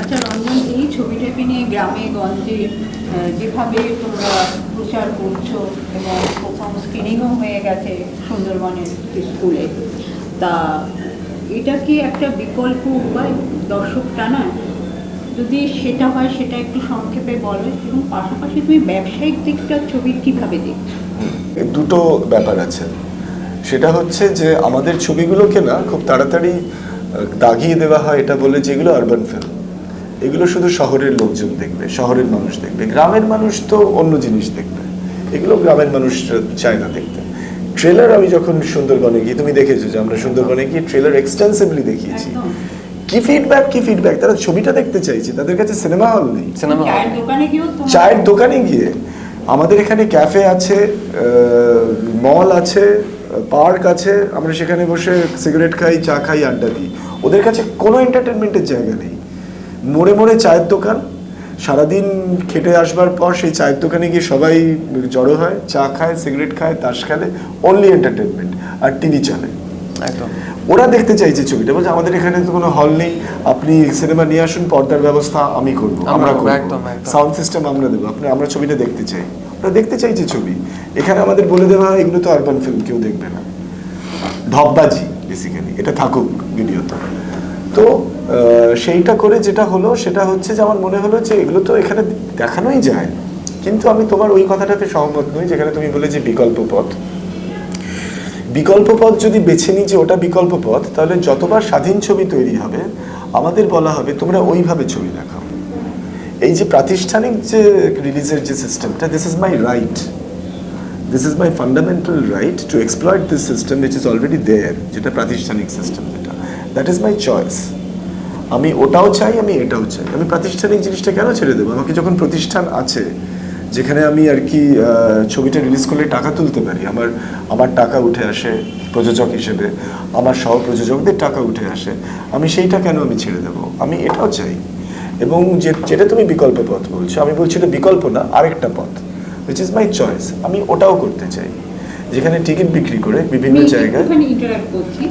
আচ্ছা রঞ্জন, এই ছবিটাকে নিয়ে গ্রামে গঞ্জে যেভাবে তোমরা প্রচার করছো এবং প্রথম স্ক্রিনিংও হয়ে গেছে সুন্দরবনের স্কুলে, তা এটা কি একটা বিকল্প উপায় দর্শক টানার? যদি সেটা হয় সেটা একটু সংক্ষেপে বলো, এবং পাশাপাশি তুমি ব্যবসায়িক দিকটা ছবির কীভাবে দেখছো? দুটো ব্যাপার আছে। সেটা হচ্ছে যে আমাদের ছবিগুলোকে না খুব তাড়াতাড়ি দাগিয়ে দেওয়া হয় এটা বলে যেগুলো আরবান ফিল্ম, এগুলো শুধু শহরের লোকজন দেখবে, শহরের মানুষ দেখবে, গ্রামের মানুষ তো অন্য জিনিস দেখবে, এগুলো গ্রামের মানুষ চায় না দেখতে। ট্রেলার আমি যখন সুন্দরবনে গিয়ে, তুমি দেখেছো যে আমরা সুন্দরবনে গিয়ে ট্রেলার এক্সটেন্সিভলি দেখিয়েছি, কি ফিডব্যাক, তারা ছবিটা দেখতে চাইছে, তাদের কাছে সিনেমা হল নেই। চায়ের দোকানে গিয়ে, আমাদের এখানে ক্যাফে আছে, মল আছে, পার্ক আছে, আমরা সেখানে বসে সিগারেট খাই, চা খাই, আড্ডা দিই। ওদের কাছে কোনো এন্টারটেনমেন্টের জায়গা নেই। মোড়ে মোড়ে চায়ের দোকান, সারাদিন খেটে আসবার পর সেই চায়ের দোকানে গিয়ে সবাই জড়ো হয়, চা খায়, সিগারেট খায়, তাস খেলে, অনলি এন্টারটেনমেন্ট, আর টিভি চলে। একদম। ওরা দেখতে চাইছে ছবিটা, বলছে আমাদের এখানে তো কোনো হল নেই, আপনি সিনেমা নিয়ে আসুন, পর্দার ব্যবস্থা আমি করবো, আমরা করবো, একদম, একদম। সাউন্ড সিস্টেম আমরা দেবো, আমরা ছবিটা দেখতে চাই। ওরা দেখতে চাইছে ছবি। এখানে আমাদের বলে দেওয়া হয় এগুলো তো আরবান ফিল্ম, কেউ দেখবে না, ঢপবাজি বেসিক্যালি, এটা থাকুক ভিডিওতে। তো সেইটা করে যেটা হলো সেটা হচ্ছে যে আমার মনে হলো যে এগুলো তো এখানে দেখানোই যায়, কিন্তু আমি তোমার ওই কথাটাতে সহমত নই যেখানে তুমি বলে যে বিকল্প পথ। বিকল্প পথ যদি বেছে নিই যে ওটা বিকল্প পথ, তাহলে যতবার স্বাধীন ছবি তৈরি হবে আমাদের বলা হবে তোমরা ওইভাবে ছবি দেখাও। এই যে প্রাতিষ্ঠানিক যে রিলিজের যে সিস্টেমটা, this is my right, this is my fundamental right to exploit this system which is already there, যেটা প্রাতিষ্ঠানিক সিস্টেম, যেটা দ্যাট ইজ মাই চয়েস। আমি ওটাও চাই, আমি এটাও চাই। আমি প্রাতিষ্ঠানিক জিনিসটা কেন ছেড়ে দেবো? আমাকে যখন প্রতিষ্ঠান আছে যেখানে আমি আর কি ছবিটা রিলিজ করলে টাকা তুলতে পারি, আমার টাকা উঠে আসে প্রযোজক হিসেবে, আমার সহ প্রযোজকদের টাকা উঠে আসে, আমি সেইটা কেন আমি ছেড়ে দেবো? আমি এটাও চাই। এবং যেটা তুমি বিকল্প পথ বলছো, আমি বলছি এটা বিকল্প না, আরেকটা পথ, উইচ ইজ মাই চয়েস। আমি ওটাও করতে চাই, যেখানে টিকিট বিক্রি করে বিভিন্ন জায়গায়। আমি ইন্টারাক্ট করছি,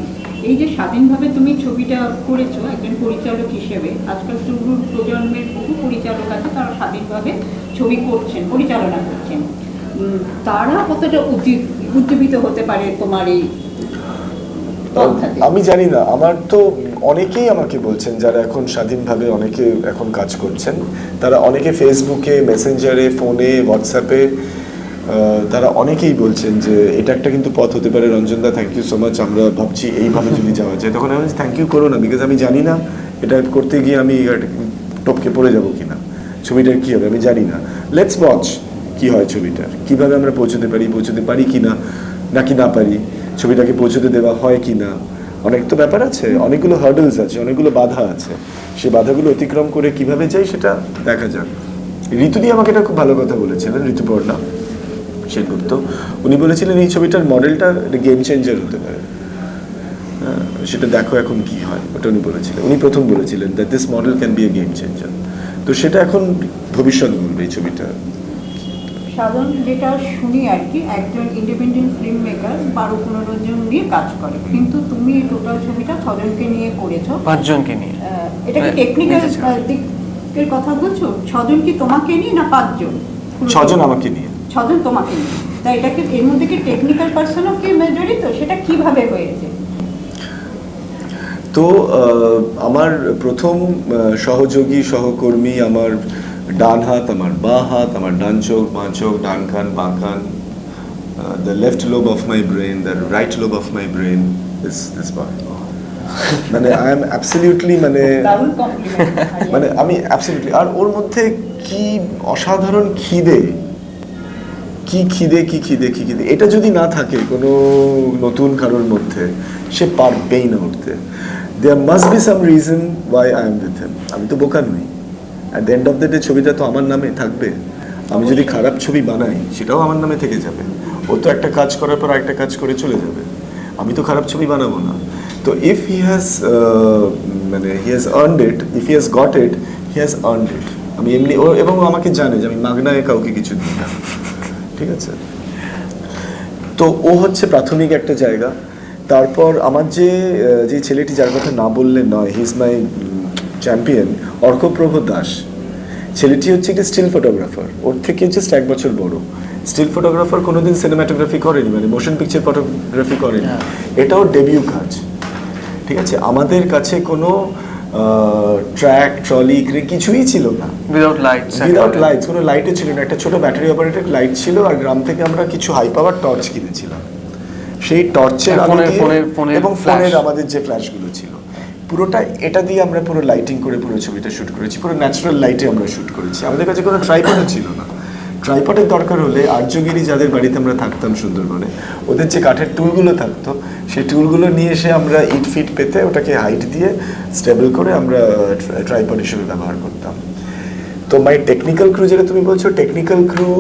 এই যে স্বাধীনভাবে তুমি ছবিটা করেছো একজন পরিচালক হিসেবে, আজকাল তরুণ প্রজন্মের বহু পরিচালক আছে, তারা স্বাধীনভাবে ছবি করছেন, পরিচালনা করছেন, তারা কতটা উজ্জীবিত হতে পারে তোমার এই পন্থাতে? আমি জানি না, আমার তো অনেকেই আমাকে বলছেন যারা এখন স্বাধীনভাবে অনেকে এখন কাজ করছেন, তারা অনেকে ফেসবুকে, মেসেঞ্জারে, ফোনে, হোয়াটসঅ্যাপে, তারা অনেকেই বলছেন যে এটা একটা কিন্তু পথ হতে পারে। রঞ্জনদা, থ্যাংক ইউ সো মাচ, আমরা ভাবছি এইভাবে যদি যাওয়া যায়। তখন আমি বলছি থ্যাংক ইউ করো না, বিকজ আমি জানি না এটা করতে গিয়ে আমি টপকে পড়ে যাবো কিনা, ছবিটার কী হবে আমি জানি না। লেটস ওয়াচ কী হয় ছবিটার, কীভাবে আমরা পৌঁছতে পারি কি না, নাকি না পারি, ছবিটাকে পৌঁছতে দেওয়া হয় কি না, অনেক তো ব্যাপার আছে, অনেকগুলো হার্ডলস আছে, অনেকগুলো বাধা আছে, সেই বাধাগুলো অতিক্রম করে কিভাবে যাই সেটা দেখা যাক। ঋতুদি আমাকে এটা খুব ভালো কথা বলেছিলেন, ঋতুপর্ণা সেনগুপ্ত, উনি বলেছিলেন এই ছবিটার মডেলটা গেম চেঞ্জার হতে পারে, সেটা দেখো এখন কি হয়, ওটা উনি বলেছিলেন। উনি প্রথম বলেছিলেন that this model can B A game changer. তো সেটা এখন ভবিষ্যৎ বলবে এই ছবিটা। সাধারণ যেটা শুনি আর কি, একজন ইন্ডিপেন্ডেন্ট ফিল্ম মেকার 12-15 জন নিয়ে কাজ করে, কিন্তু তুমি টোটাল ছবিটা 6 জনকে নিয়ে করেছো, 5 জনকে নিয়ে। এটা কি টেকনিক্যাল দিকের কথা বলছো? 6 জন কি তোমাকে নিয়ে না 5 জন? 6 জন আমাকে নিয়ে। 6 জন তোমাকে নিয়ে, তাই এটাকে এর মধ্যে কি টেকনিক্যাল পার্সনও কি জড়িত? সেটা কিভাবে হয়েছে? তো আমার প্রথম সহযোগী, সহকর্মী, আমার ডান হাত, আমার বাঁ হাত, আমার ডান চোখ, বাঁ চোখ, ডান কান, বাঁ কান, the left lobe of my brain, the right lobe of my brain is this boy. মানে I am absolutely দারুণ কমপ্লিমেন্ট। মানে আমি অ্যাবসলিউটলি, আর ওর মধ্যে কি অসাধারণ খিদে, এটা যদি না থাকে কোনো নতুন কারোর মধ্যে, সে পারবেই না উঠতে। There must be some reason why I am with him. আমি তো বোকা নই, at the end of the day ছবিটা তো আমার নামে থাকবে। আমি যদি খারাপ ছবি বানাই সেটাও আমার নামে থেকে যাবে। ও তো একটা কাজ করার পর একটা কাজ করে চলে যাবে, আমি তো খারাপ ছবি বানাবো না। তো if he has he has earned it, if he has got it, he has earned it. আমি এমনি ও, এবং আমাকে জানে যে আমি মাগনায় কাউকে কিছু দিই না, ঠিক আছে? তো ও হচ্ছে প্রাথমিক একটা জায়গা। তারপর আমার যে ছেলেটি, যার কথা না বললে নয়, he is my champion, Arkaprabha Das. ছেলেটি হচ্ছে একটি স্টিল ফটোগ্রাফার, ওর থেকে জাস্ট 1 বছর বড়। স্টিল ফটোগ্রাফার কোনোদিন সিনেমাটোগ্রাফি করেনি, মানে মোশন পিকচার ফটোগ্রাফি করেনি, এটা ওর ডেবিউ কাজ, ঠিক আছে? আমাদের কাছে কোনো ট্র্যাক, ট্রলি কিছুই ছিল না, উইদাউট লাইটস, কোনো লাইটও ছিল না। একটা ছোট ব্যাটারি অপারেটেড লাইট ছিল, আর গ্রাম থেকে আমরা কিছু হাই পাওয়ার টর্চ কিনেছিলাম। সেই টর্চের এবং ফোনের আমাদের যে ফ্ল্যাশগুলো ছিল, পুরোটা এটা দিয়ে আমরা পুরো লাইটিং করে পুরো ছবিটা শ্যুট করেছি, পুরো ন্যাচারাল লাইটে আমরা শ্যুট করেছি। আমাদের কাছে কোনো ট্রাইপডও ছিল না। ট্রাইপডের দরকার হলে আর্যগিরি, যাদের বাড়িতে আমরা থাকতাম সুন্দরবনে, ওদের যে কাঠের টুলগুলো থাকতো, সেই টুলগুলো নিয়ে এসে আমরা ইট ফিট পেতে ওটাকে হাইট দিয়ে স্টেবল করে আমরা ট্রাইপড হিসেবে ব্যবহার করতাম। তো মাই টেকনিক্যাল ক্রু, যেটা তুমি বলছো টেকনিক্যাল ক্রু,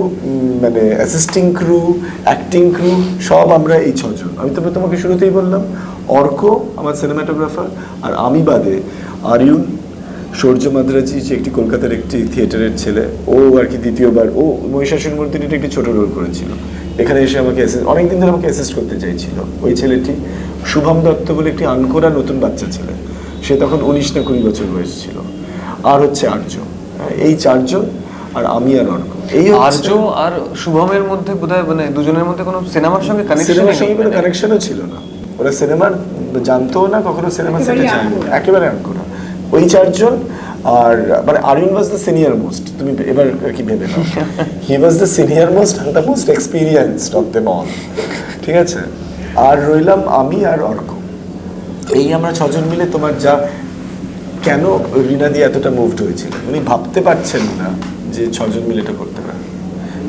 মানে অ্যাসিস্টিং ক্রু, অ্যাক্টিং ক্রু, সব আমরা এই 6 জন। আমি তো তোমাকে শুরুতেই বললাম, অর্ক আমার সিনেমাটোগ্রাফার, আর আমি বাদে আরিউন, সূর্য মাদ্রাজি যে একটি কলকাতার একটি থিয়েটারের ছেলে, ও আর কি দ্বিতীয়বার, ও মহিষাসুরমর্দিনীতে একটি ছোট রোল করেছিল। এখানে এসে আমাকে অনেকদিন ধরে আমাকে অ্যাসিস্ট করতে চাইছিল। ওই ছেলেটি শুভম দত্ত বলে একটি আনকোরা নতুন বাচ্চা ছেলে, সে তখন 19 না 20 বছর বয়স ছিল। আর হচ্ছে আর্য, এই চারজন, আর আমি আর অর্ক। এই আর্য আর শুভমের মধ্যে বোধহয় মানে দুজনের মধ্যে কোনো সিনেমার সঙ্গে কানেকশন সিনেমার সঙ্গে কোনো কানেকশনও ছিল না, ওরা সিনেমার জানতো না, কখনো সিনেমা সেটে যায়নি, একেবারে আনকোরা। ওই চারজন। আর মানে Aryan was the senior most, তুমি এবার আর কি ভেবে নাও, he was the senior most and the most experienced of them all, ঠিক আছে। আর রইলাম আমি আর অর্ক, এই আমরা ছজন মিলে তোমার যা, কেন রিনাদি এতটা মুভড হয়েছিল, উনি ভাবতে পারছেন না যে ছজন মিলে এটা করতে পারে।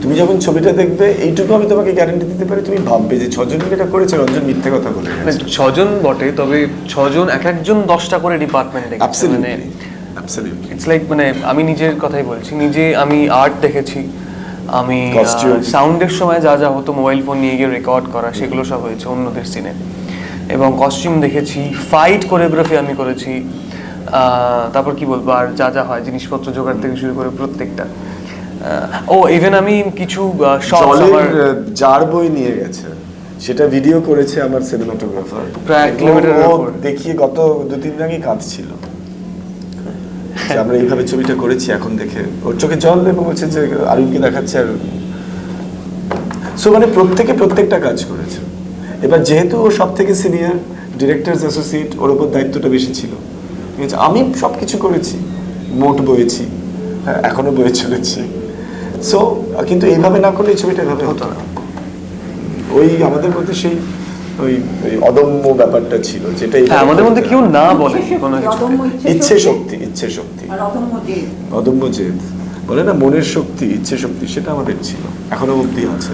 তুমি যখন ছবিটা দেখবে, এইটুকু আমি তোমাকে গ্যারান্টি দিতে পারি, তুমি ভাববে যে ছজন মিলে এটা করেছে, রঞ্জন মিথ্যে কথা বলে গেছে। মানে ছজন বটে, তবে ছজন এক একজন 10টা করে ডিপার্টমেন্ট দেখেছে। মানে অ্যাবসলিউটলি ইটস লাইক, মানে আমি নিজের কথাই বলছি, নিজে আমি আর্ট দেখেছি, আমি Costume. সাউন্ডের সময় যা যা হতো মোবাইল ফোন নিয়ে গিয়ে রেকর্ড করা, সেগুলো সব হয়েছে অন্যদের সিনে। এবং কস্টিউম দেখেছি, ফাইট কোরিওগ্রাফি আমি করেছি, তারপর কি বলবো, আর যা যা হয় জিনিসপত্র জোগাড় থেকে শুরু করে প্রত্যেকটা। ও ইভেন আমি কিছু শর্টস আমার জার বই নিয়ে গেছে, সেটা ভিডিও করেছে আমার সিনেমাটোগ্রাফার, প্রায় 1 কিলোমিটারের উপর। দেখিয়ে গত 2-3 দিন আগে কাঁদছিল যে আমরা এইভাবে ছবিটা করেছি। এখন দেখে ওর চোখে জল এবং বলছে যে আরিফকে দেখাচ্ছে। আর সো মানে প্রত্যেকে প্রত্যেকটা কাজ করেছে। এবার যেহেতু ও সব থেকে সিনিয়র ডিরেক্টরস অ্যাসোসিয়েট, ওর উপর দায়িত্বটা বেশি ছিল, ঠিক আছে। আমি সব কিছু করেছি, মোট বয়েছি, হ্যাঁ এখনো বয়ে চলেছি। সো কিন্তু এইভাবে না করলে এই ছবিটা এভাবে হতো না। ওই আমাদের মধ্যে সেই ওই অদম্য ব্যাপারটা ছিল, যেটা আমাদের মধ্যে কেউ না বলে কোনো কিছু। ইচ্ছে শক্তি, ইচ্ছে শক্তি, আর অদম্য জেদ বলে না, মনের শক্তি, ইচ্ছে শক্তি, সেটা আমাদের ছিল, এখনো অবধি আছে।